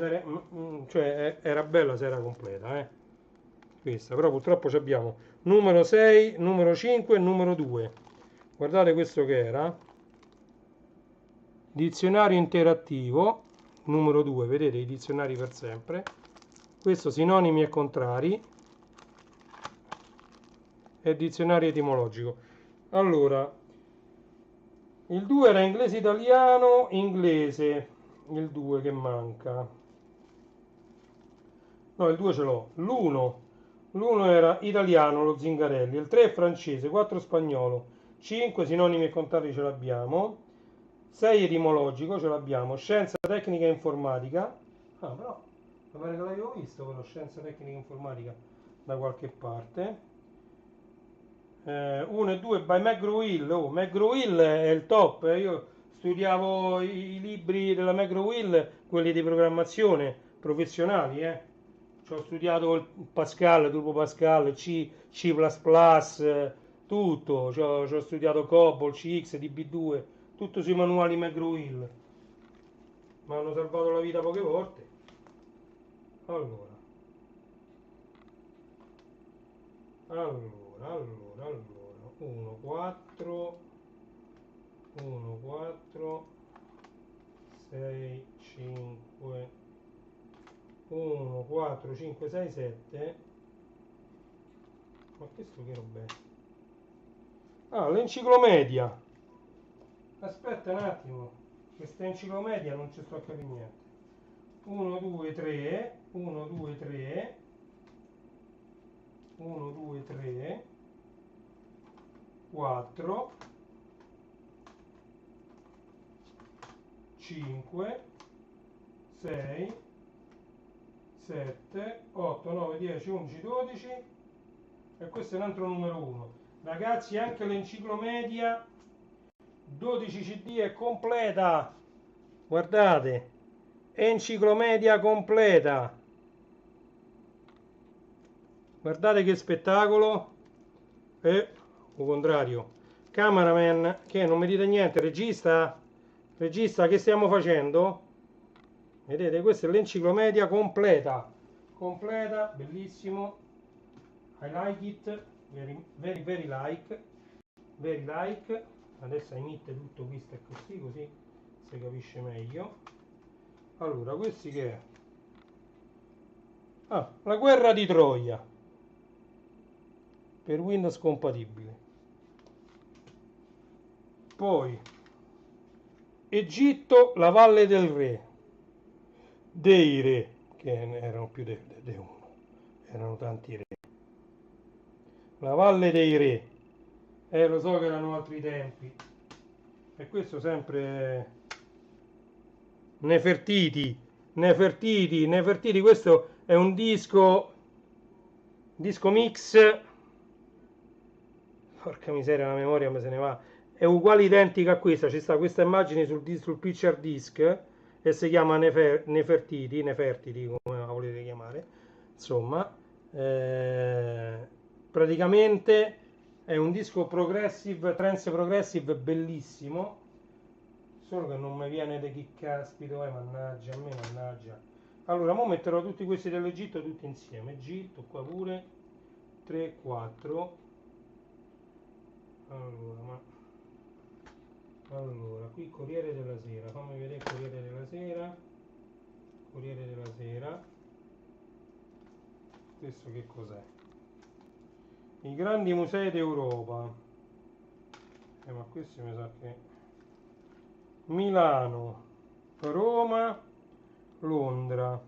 cioè era bella se era completa, Questa, però purtroppo abbiamo numero 6, numero 5 e numero 2. Guardate questo che era. Dizionario interattivo, numero 2, vedete i dizionari per sempre. Questo sinonimi e contrari. E dizionario etimologico. Allora, il 2 era inglese-italiano, inglese, il 2 che manca. No, il 2 ce l'ho. L'1 era italiano, lo Zingarelli, il 3 è francese, 4 spagnolo, 5 sinonimi e contrari ce l'abbiamo, 6 etimologico ce l'abbiamo, scienza, tecnica e informatica. Ah, però, mi pare che l'avevo visto quello scienza, tecnica e informatica da qualche parte. 1 e 2 by McGraw-Hill. McGraw-Hill è il top. Io studiavo i libri della McGraw-Hill, quelli di programmazione professionali. Ci ho studiato il Pascal, Turbo Pascal, C++, tutto. Ci ho studiato COBOL, CX, DB2, tutto sui manuali McGraw-Hill. Mi hanno salvato la vita poche volte. Allora. 1, 4, 6, 5, 1, 4, 5, 6, 7. Ma questo che roba è? Ah, l'enciclomedia. Aspetta un attimo, questa enciclomedia non ci sto a capire niente. 1, 2, 3, 1, 2, 3, 1, 2, 3, 4, 5, 6, 7, 8, 9, 10, 11, 12 e questo è un altro numero 1. Ragazzi, anche l'enciclomedia 12 CD è completa. Guardate, enciclomedia completa. Guardate che spettacolo. E o contrario, cameraman, che non mi dite niente, regista? Regista, che stiamo facendo? Vedete, questa è l'enciclomedia completa. Completa, bellissimo. I like it, very, very, very like. Very like. Adesso emette tutto questo e così, così si capisce meglio. Allora, questi che è? Ah, la guerra di Troia. Per Windows compatibile. Poi Egitto, la valle del re, dei re, che erano più di uno, erano tanti re. La valle dei re, lo so che erano altri tempi. E questo sempre Nefertiti, Nefertiti, Nefertiti, questo è un disco mix. Porca miseria, la memoria me se ne va. È uguale identica a questa, ci sta questa immagine sul picture disc e si chiama Nefertiti, come la volete chiamare, insomma, praticamente è un disco progressive, trance progressive bellissimo, solo che non mi viene di chi caspito è, mannaggia, a me mannaggia. Allora, ora metterò tutti questi dell'Egitto tutti insieme, Egitto qua pure, 3, 4. Allora, qui Corriere della Sera, fammi vedere Corriere della Sera. Corriere della Sera. Questo che cos'è? I grandi musei d'Europa. Ma questo mi sa che Milano, Roma, Londra.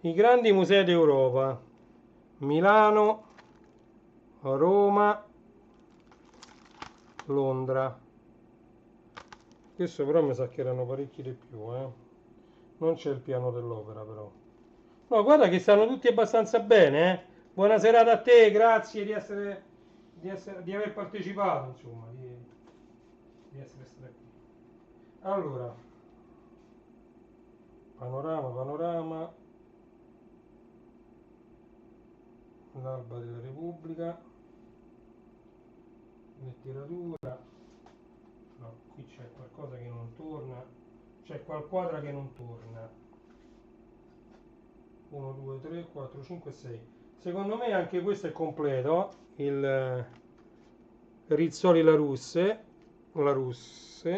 I grandi musei d'Europa. Milano, Roma, Londra. Questo però mi sa che erano parecchi di più, Non c'è il piano dell'opera però. No, guarda che stanno tutti abbastanza bene, Buona serata a te, grazie di aver partecipato, insomma, di essere stato qui. Allora, panorama, l'alba della Repubblica, letteratura, no, qui c'è qualcosa che non torna, c'è qualquadra che non torna. 1, 2, 3, 4, 5, 6. Secondo me anche questo è completo, il Rizzoli La Russe,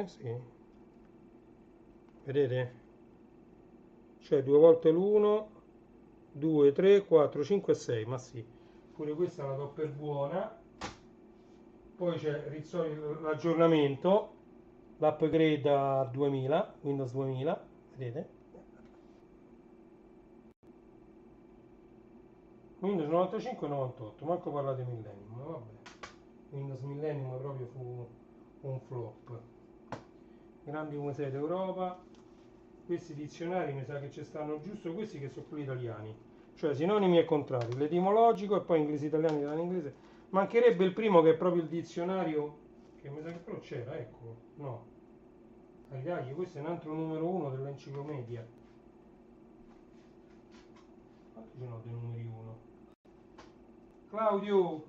sì. Vedete? Cioè 2 volte l'1, 2, 3, 4, 5, 6, ma sì. Pure questa la do per buona. Poi c'è Rizzoli l'aggiornamento, l'upgrade a 2000, Windows 2000, vedete? Windows 95 e 98, manco parlate Millennium, ma vabbè. Windows Millennium proprio fu un flop. Grandi musei d'Europa. Questi dizionari mi sa che ci stanno giusto questi che sono quelli italiani, cioè sinonimi e contrari, l'etimologico e poi inglese italiano italiano inglese. Mancherebbe il primo che è proprio il dizionario, che mi sa che però c'era, ecco, no. Agli questo è un altro numero 1 dell'enciclomedia. Quanti ce n'ho dei numeri 1? Claudio,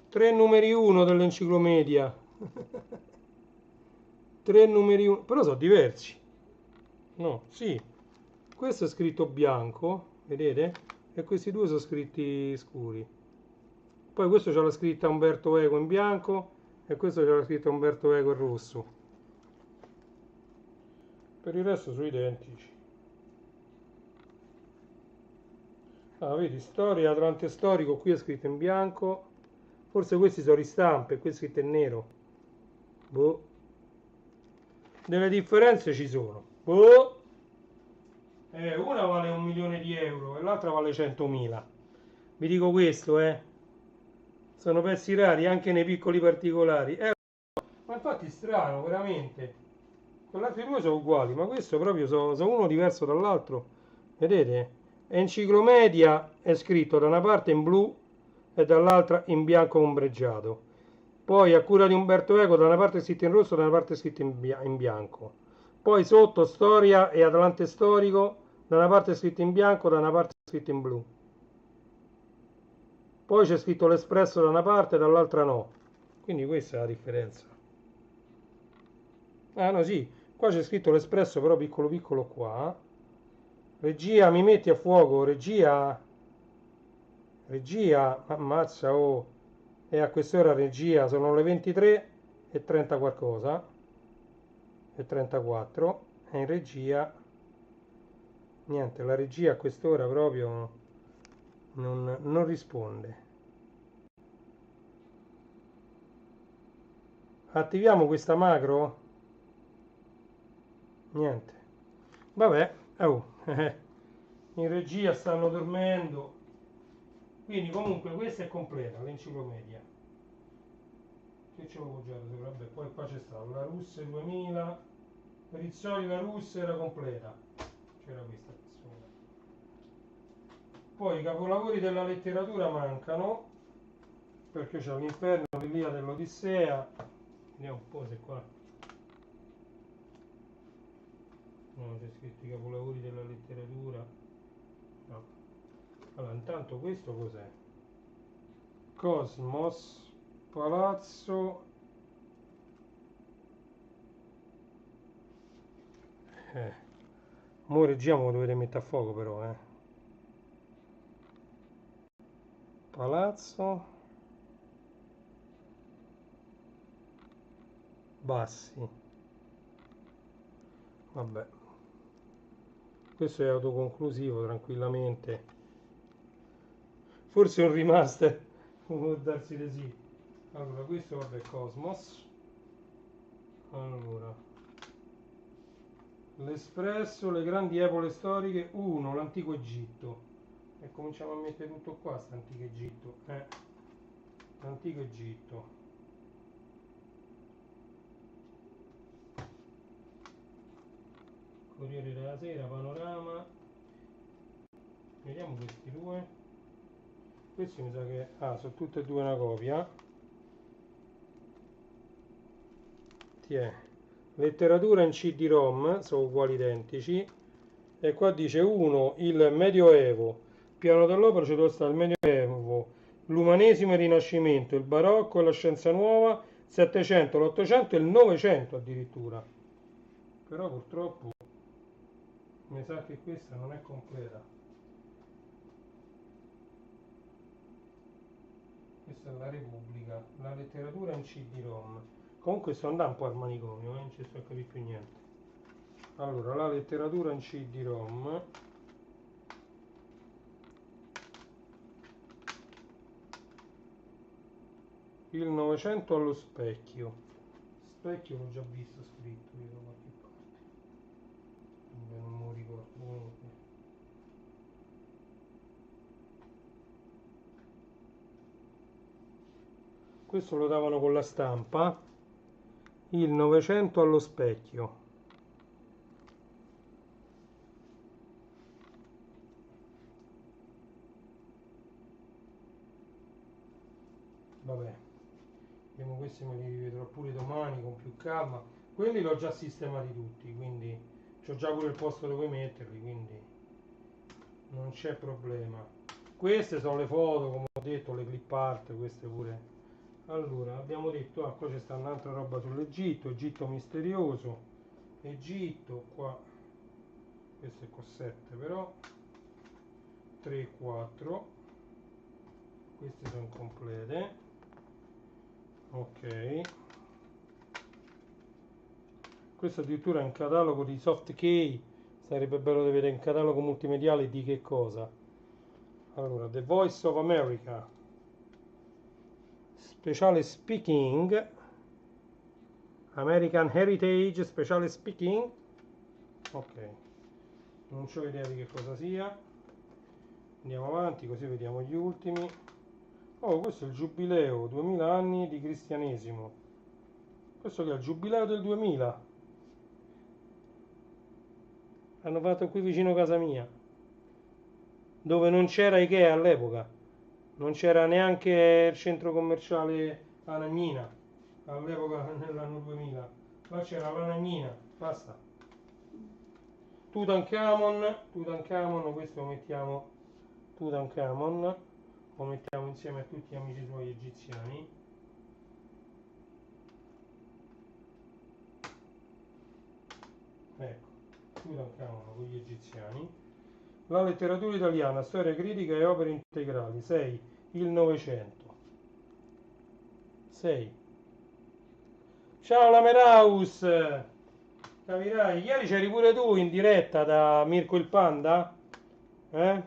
3 numeri 1 dell'enciclomedia. 3 numeri 1, però sono diversi. No, sì. Questo è scritto bianco, vedete? E questi due sono scritti scuri. Poi questo c'ha la scritta Umberto Eco in bianco e questo c'ha la scritta Umberto Eco in rosso. Per il resto sono identici. Ah, vedi, storia, Atlante storico, qui è scritto in bianco. Forse questi sono ristampe, qui è scritto in nero. Boh. Delle differenze ci sono. Boh. Una vale 1 milione di euro e l'altra vale 100.000. Vi dico questo, sono pezzi rari anche nei piccoli particolari. Ma infatti strano, veramente. Con gli altri due sono uguali, ma questo proprio sono uno diverso dall'altro. Vedete? Enciclomedia è scritto da una parte in blu e dall'altra in bianco ombreggiato. Poi a cura di Umberto Eco da una parte è scritto in rosso e da una parte è scritto in bianco. Poi sotto storia e Atlante storico, da una parte è scritto in bianco, da una parte è scritto in blu. Poi c'è scritto l'Espresso da una parte e dall'altra no. Quindi questa è la differenza. Ah no, sì, qua c'è scritto l'Espresso però piccolo piccolo qua. Regia, mi metti a fuoco, regia. Regia, ammazza, oh. E a quest'ora regia sono le 23 e 30 qualcosa. E 34. E in regia, niente, la regia a quest'ora proprio non risponde. Attiviamo questa macro? Niente. Vabbè, oh, in regia stanno dormendo. Quindi comunque questa è completa, l'enciclomedia. Che ci avevo appoggiato sopra? Vabbè, poi qua c'è stato la Russe 2000. Rizzoli la Russe era completa. C'era questa persona. Poi i capolavori della letteratura mancano, perché c'è l'Inferno, l'Ilia dell'Odissea. Vediamo un po' se qua. No, c'è scritto i capolavori della letteratura. No. Allora, intanto questo cos'è? Cosmos, Palazzo. Mo reggiamo lo dovete mettere a fuoco però, Palazzo. Bassi. Vabbè. Questo è autoconclusivo tranquillamente. Forse un remaster. Può darsi di sì. Allora, questo vabbè Cosmos. Allora. L'Espresso, le grandi epole storiche, 1, l'antico Egitto. E cominciamo a mettere tutto qua, sta antico Egitto. L'antico Egitto. Corriere della Sera, Panorama. Vediamo questi due. Questi mi sa che sono tutte e due una copia. Tiè. Letteratura in CD-ROM, sono uguali identici. E qua dice 1 il Medioevo, piano dell'opera ci deve stare il Medioevo, l'Umanesimo e il Rinascimento, il Barocco e la Scienza Nuova, 700, l'800 e il 900 addirittura. Però purtroppo mi sa che questa non è completa. Questa è la Repubblica, la letteratura in CD-ROM. Comunque sto andando un po' al manicomio, non ci sto a capire più niente. Allora, la letteratura in CD-ROM. Il Novecento allo specchio. Specchio l'ho già visto scritto io da qualche parte. Vabbè, non me lo ricordo comunque. Questo lo davano con la stampa. Il Novecento allo specchio. Vabbè, vediamo, questi me li rivedrò pure domani con più calma. Quelli l'ho già sistemati tutti, quindi c'ho già pure il posto dove metterli, quindi non c'è problema. Queste sono le foto, come ho detto, le clip art, queste pure. Allora, abbiamo detto, qua c'è sta un'altra roba sull'Egitto, Egitto misterioso, Egitto, qua, questo è con 7 però, 3, 4, queste sono complete, ok, questo addirittura è un catalogo di soft key, sarebbe bello vedere un catalogo multimediale di che cosa. Allora, The Voice of America, speciale speaking, American Heritage, speciale speaking. Ok, non ho idea di che cosa sia. Andiamo avanti così vediamo gli ultimi. Oh, questo è il giubileo, 2000 anni di cristianesimo. Questo che è il giubileo del 2000. Hanno fatto qui vicino a casa mia, dove non c'era Ikea all'epoca. Non c'era neanche il centro commerciale Anagnina all'epoca, nell'anno 2000. Là c'era l'Anagnina, basta. Tutankhamon, questo lo mettiamo, Tutankhamon, lo mettiamo insieme a tutti gli amici suoi egiziani. Ecco, Tutankhamon con gli egiziani. La letteratura italiana, storia critica e opere integrali. 6. Il Novecento. 6. Ciao Lameraus! Capirai, ieri c'eri pure tu in diretta da Mirko il Panda? Eh?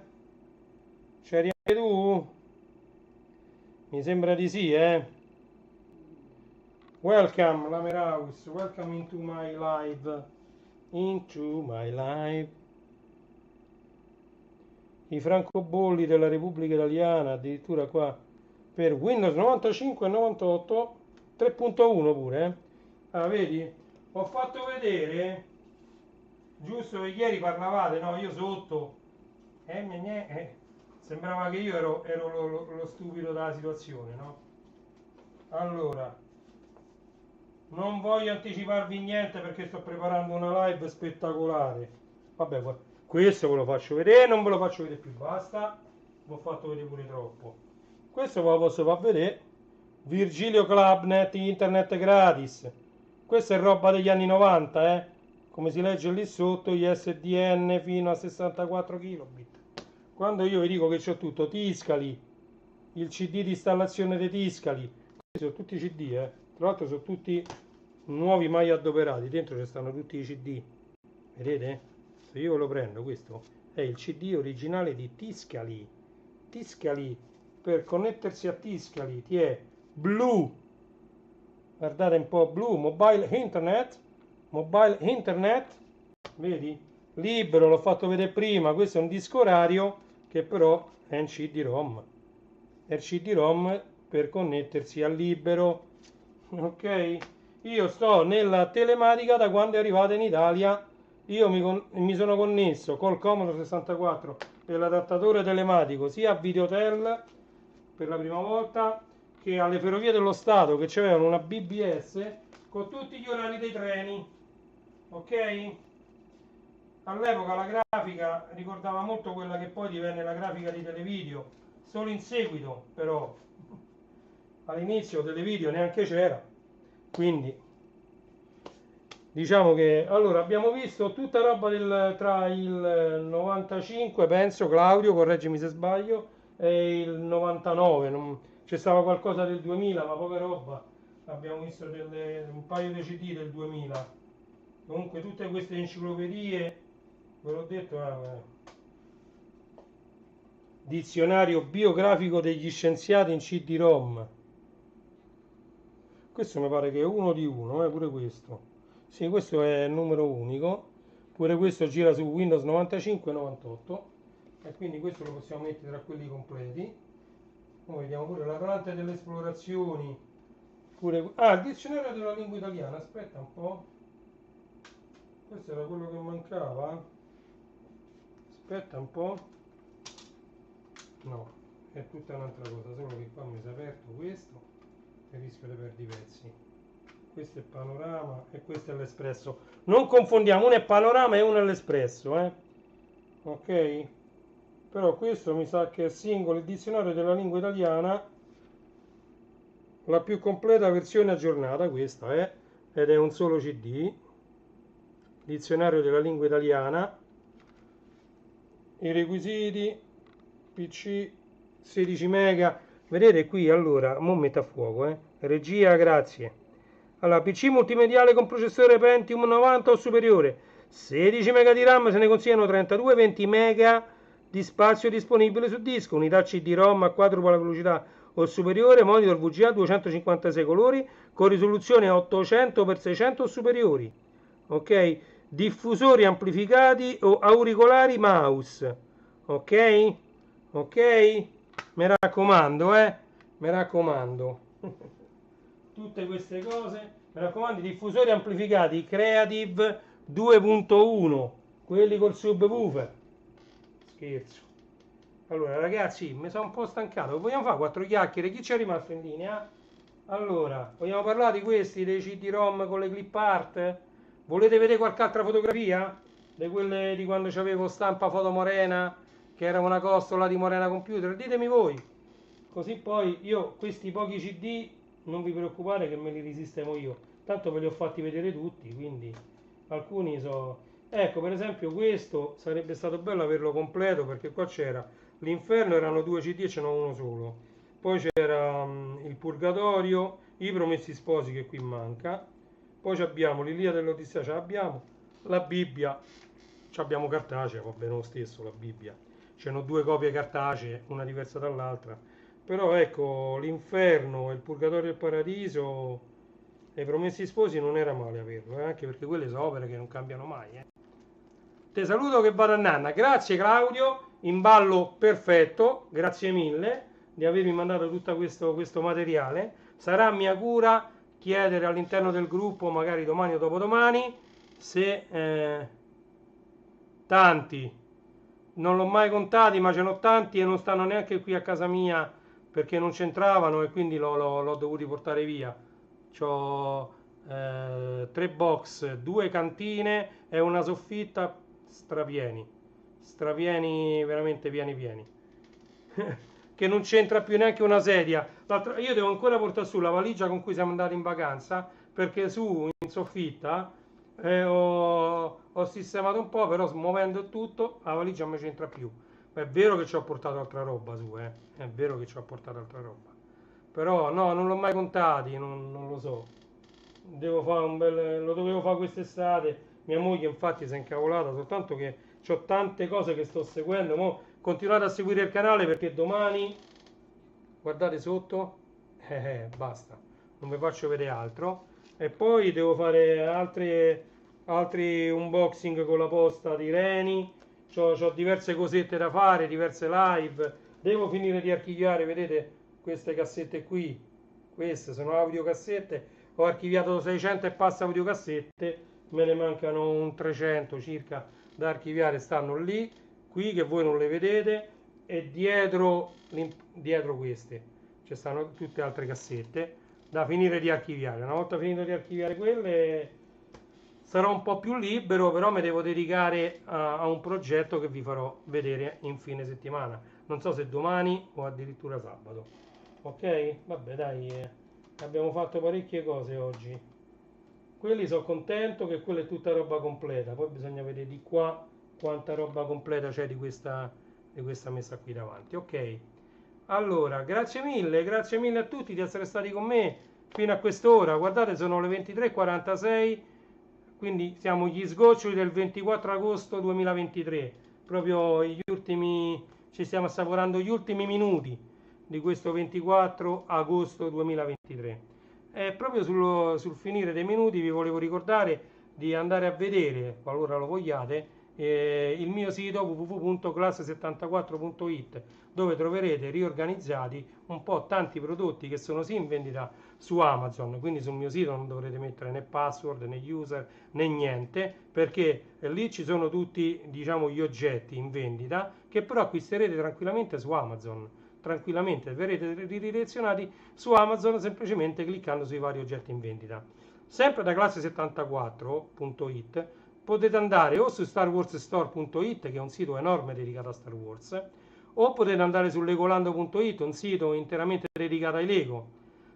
C'eri anche tu? Mi sembra di sì, eh? Welcome Lameraus, welcome into my live. Into my live. I francobolli della Repubblica Italiana, addirittura qua per Windows 95 e 98, 3.1 pure, eh? Ah, vedi? Ho fatto vedere, giusto che ieri parlavate, no? Io sotto, sembrava che io ero lo stupido della situazione, no? Allora, non voglio anticiparvi niente perché sto preparando una live spettacolare. Vabbè, questo ve lo faccio vedere, non ve lo faccio vedere più, basta. Vi ho fatto vedere pure troppo. Questo ve lo posso far vedere. Virgilio Clubnet, internet gratis. Questa è roba degli anni 90, eh? Come si legge lì sotto, ISDN fino a 64 kilobit. Quando io vi dico che c'ho tutto, Tiscali, il CD di installazione dei Tiscali, questi sono tutti CD, eh? Tra l'altro sono tutti nuovi mai adoperati, dentro ci stanno tutti i CD, vedete? Se io lo prendo, questo è il CD originale di Tiscali. Tiscali, per connettersi a Tiscali, ti è Blue, guardate un po', Blue, mobile internet, vedi? Libero, l'ho fatto vedere prima, questo è un disco orario che però è un CD-ROM, è il CD-ROM per connettersi al libero, ok? Io sto nella telematica da quando è arrivata in Italia. Io mi sono connesso col Commodore 64 per l'adattatore telematico sia a Videotel per la prima volta che alle Ferrovie dello Stato, che avevano una BBS con tutti gli orari dei treni, ok? All'epoca la grafica ricordava molto quella che poi divenne la grafica di Televideo, solo in seguito però, all'inizio Televideo neanche c'era, quindi diciamo che allora abbiamo visto tutta roba tra il 95, penso, Claudio, correggimi se sbaglio, e il 99, c'è stava qualcosa del 2000, ma poca roba. Abbiamo visto un paio di CD del 2000. Comunque tutte queste enciclopedie, ve l'ho detto, dizionario biografico degli scienziati in CD-ROM. Questo mi pare che è uno di uno, pure questo. Sì, questo è il numero unico, pure questo gira su Windows 95 e 98 e quindi questo lo possiamo mettere tra quelli completi. Poi vediamo pure l'Atlante delle esplorazioni, pure... il dizionario della lingua italiana, aspetta un po', questo era quello che mancava, aspetta un po', no, è tutta un'altra cosa, solo che qua mi si è aperto questo e rischio di perdere i pezzi. Questo è Panorama e questo è l'Espresso. Non confondiamo, uno è Panorama e uno è l'Espresso, ok? Però questo mi sa che è singolo, il dizionario della lingua italiana, la più completa versione aggiornata, questa è, ed è un solo CD, dizionario della lingua italiana, i requisiti, PC, 16 mega, vedete qui, allora, mo metto a fuoco, regia, grazie. Allora, PC multimediale con processore Pentium 90 o superiore, 16 MB di RAM, se ne consigliano 32, 20 MB di spazio disponibile su disco, unità CD-ROM a quadrupla velocità o superiore, monitor VGA 256 colori con risoluzione 800x600 o superiori, ok? Diffusori amplificati o auricolari mouse, ok? Ok? Mi raccomando, mi raccomando. Tutte queste cose, mi raccomando, i diffusori amplificati Creative 2.1, quelli col subwoofer. Scherzo. Allora ragazzi, mi sono un po' stancato, vogliamo fare quattro chiacchiere? Chi c'è rimasto in linea? Allora, vogliamo parlare di questi, dei CD-ROM con le clip art? Volete vedere qualche altra fotografia? Di quelle di quando c'avevo stampa foto Morena, che era una costola di Morena Computer? Ditemi voi. Così poi io questi pochi CD non vi preoccupate che me li risistemo io. Tanto ve li ho fatti vedere tutti, quindi alcuni so... Ecco, per esempio questo sarebbe stato bello averlo completo perché qua c'era l'Inferno, erano due CD e ce n'ho uno solo. Poi c'era il Purgatorio, i Promessi Sposi che qui manca. Poi abbiamo l'Ilia dell'Odissea, ce l'abbiamo. La Bibbia, ci abbiamo cartacea, va bene lo stesso la Bibbia. C'erano due copie cartacee, una diversa dall'altra. Però ecco, l'Inferno, il Purgatorio e il Paradiso e i Promessi Sposi non era male averlo, anche perché quelle sono opere che non cambiano mai. Te saluto che vado a nanna. Grazie Claudio, in ballo perfetto, grazie mille di avermi mandato tutto questo materiale. Sarà mia cura chiedere all'interno del gruppo, magari domani o dopodomani, se tanti, non l'ho mai contati, ma ce n'ho tanti e non stanno neanche qui a casa mia perché non c'entravano e quindi l'ho dovuti portare via. C'ho 3 box, 2 cantine e una soffitta strapieni, veramente pieni, che non c'entra più neanche una sedia. Io devo ancora portare su la valigia con cui siamo andati in vacanza perché su in soffitta ho sistemato un po', però smuovendo tutto la valigia non mi c'entra più. È vero che ci ho portato altra roba su, è vero che ci ho portato altra roba, però no, non l'ho mai contati, non lo so. Devo fare lo dovevo fare quest'estate. Mia moglie infatti si è incavolata, soltanto che ho tante cose che sto seguendo. Continuate a seguire il canale perché domani, guardate sotto, basta, non vi faccio vedere altro. E poi devo fare altri unboxing con la posta di Reni. C'ho diverse cosette da fare, diverse live. Devo finire di archiviare, vedete queste cassette qui, queste sono audiocassette. Ho archiviato 600 e passa audiocassette, me ne mancano un 300 circa da archiviare, stanno lì, qui che voi non le vedete, e dietro queste ci stanno tutte altre cassette da finire di archiviare. Una volta finito di archiviare quelle sarò un po' più libero, però mi devo dedicare a un progetto che vi farò vedere in fine settimana, non so se domani o addirittura sabato. Ok? Vabbè dai, abbiamo fatto parecchie cose oggi. Quelli sono contento che quella è tutta roba completa, poi bisogna vedere di qua quanta roba completa c'è di questa messa qui davanti. Ok, allora grazie mille a tutti di essere stati con me fino a quest'ora. Guardate, sono le 23:46, quindi siamo gli sgoccioli del 24 agosto 2023, proprio gli ultimi, ci stiamo assaporando gli ultimi minuti di questo 24 agosto 2023. E proprio sul finire dei minuti vi volevo ricordare di andare a vedere, qualora lo vogliate, il mio sito www.classe74.it, dove troverete riorganizzati un po' tanti prodotti che sono sì in vendita su Amazon, quindi sul mio sito non dovrete mettere né password né user né niente, perché lì ci sono tutti, diciamo, gli oggetti in vendita che però acquisterete tranquillamente su Amazon. Tranquillamente verrete ridirezionati su Amazon semplicemente cliccando sui vari oggetti in vendita. Sempre da classe74.it potete andare o su starwarsstore.it, che è un sito enorme dedicato a Star Wars, o potete andare su legolando.it, un sito interamente dedicato ai Lego.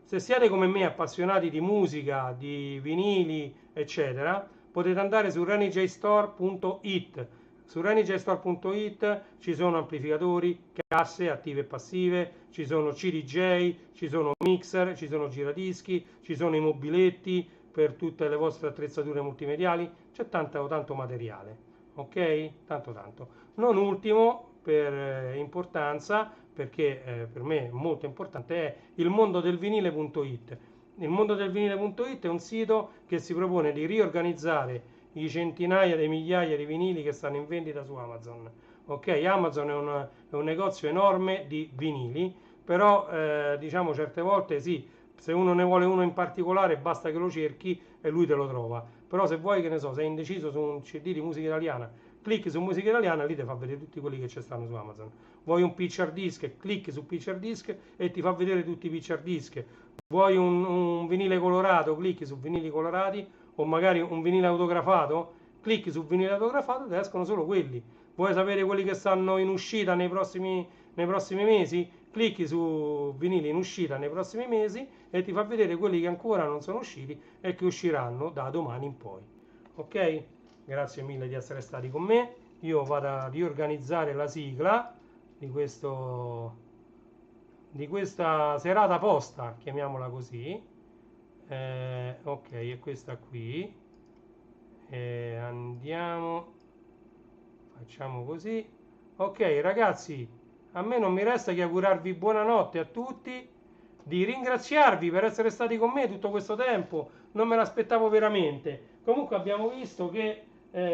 Se siete come me appassionati di musica, di vinili, eccetera, potete andare su renijstore.it. Su renijstore.it ci sono amplificatori, casse attive e passive, ci sono CDJ, ci sono mixer, ci sono giradischi, ci sono i mobiletti per tutte le vostre attrezzature multimediali, c'è tanto materiale, ok? Tanto. Non ultimo, per importanza, perché per me è molto importante, è il mondo del vinile.it. Il mondo del vinile.it è un sito che si propone di riorganizzare i centinaia di migliaia di vinili che stanno in vendita su Amazon. Ok, Amazon è un negozio enorme di vinili, però diciamo certe volte sì, se uno ne vuole uno in particolare basta che lo cerchi e lui te lo trova. Però se vuoi, che ne so, sei indeciso su un CD di musica italiana, clicchi su musica italiana, lì ti fa vedere tutti quelli che ci stanno su Amazon. Vuoi un picture disc, clicchi su picture disc e ti fa vedere tutti i picture disc. Vuoi un vinile colorato, clicchi su vinili colorati, o magari un vinile autografato, clicchi su vinile autografato e ti escono solo quelli. Vuoi sapere quelli che stanno in uscita nei prossimi mesi? Clicchi su vinili in uscita nei prossimi mesi e ti fa vedere quelli che ancora non sono usciti e che usciranno da domani in poi. Ok? Grazie mille di essere stati con me. Io vado a riorganizzare la sigla di questa serata posta, chiamiamola così. Ok, è questa qui. Andiamo, facciamo così. Ok ragazzi, a me non mi resta che augurarvi buonanotte a tutti, di ringraziarvi per essere stati con me tutto questo tempo, non me l'aspettavo veramente. Comunque abbiamo visto che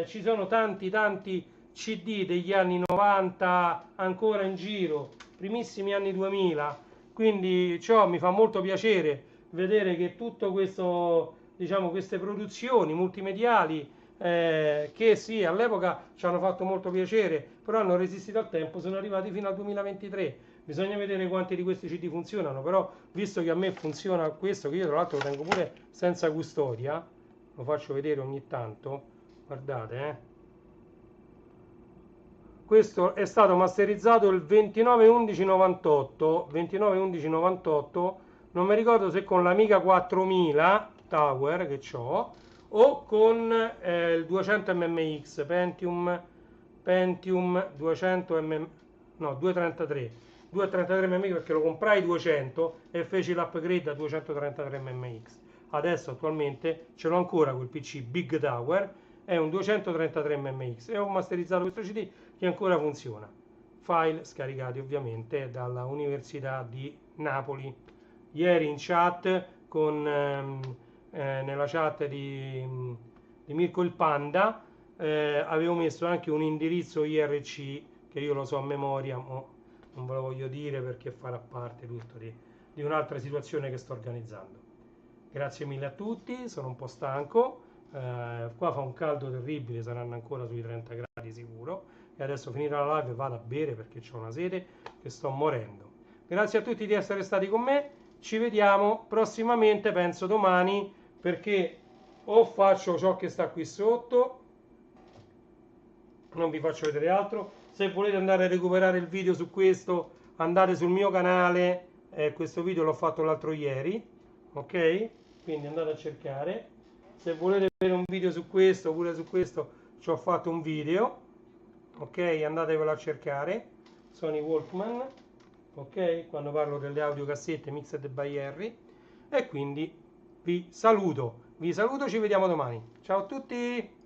ci sono tanti CD degli anni 90 ancora in giro, primissimi anni 2000, quindi ciò mi fa molto piacere vedere che tutto questo, diciamo, queste produzioni multimediali che sì, all'epoca ci hanno fatto molto piacere, però hanno resistito al tempo, sono arrivati fino al 2023. Bisogna vedere quanti di questi CD funzionano, però visto che a me funziona questo, che io tra l'altro lo tengo pure senza custodia, lo faccio vedere ogni tanto, guardate, questo è stato masterizzato il 29/11/98, non mi ricordo se con l'Amiga 4000 Tower che ho o con il 200 mmx Pentium 200 no 233 mmx, perché lo comprai 200 e feci l'upgrade a 233 mmx. Adesso attualmente ce l'ho ancora quel PC Big Tower, è un 233 mmx e ho masterizzato questo CD che ancora funziona. File scaricati ovviamente dalla Università di Napoli. Ieri in chat nella chat di Mirko il Panda avevo messo anche un indirizzo IRC che io lo so a memoria, ma non ve lo voglio dire perché farà parte tutto di un'altra situazione che sto organizzando. Grazie mille a tutti, sono un po' stanco, qua fa un caldo terribile, saranno ancora sui 30 gradi sicuro, e adesso finita la live vado a bere perché ho una sete che sto morendo. Grazie a tutti di essere stati con me, ci vediamo prossimamente, penso domani, perché o faccio ciò che sta qui sotto, non vi faccio vedere altro. Se volete andare a recuperare il video su questo, andate sul mio canale, questo video l'ho fatto l'altro ieri, ok? Quindi andate a cercare. Se volete vedere un video su questo, pure su questo ci ho fatto un video, ok? Andatevelo a cercare, Sony Walkman, ok? Quando parlo delle audiocassette mixed by Harry. E quindi vi saluto, ci vediamo domani. Ciao a tutti!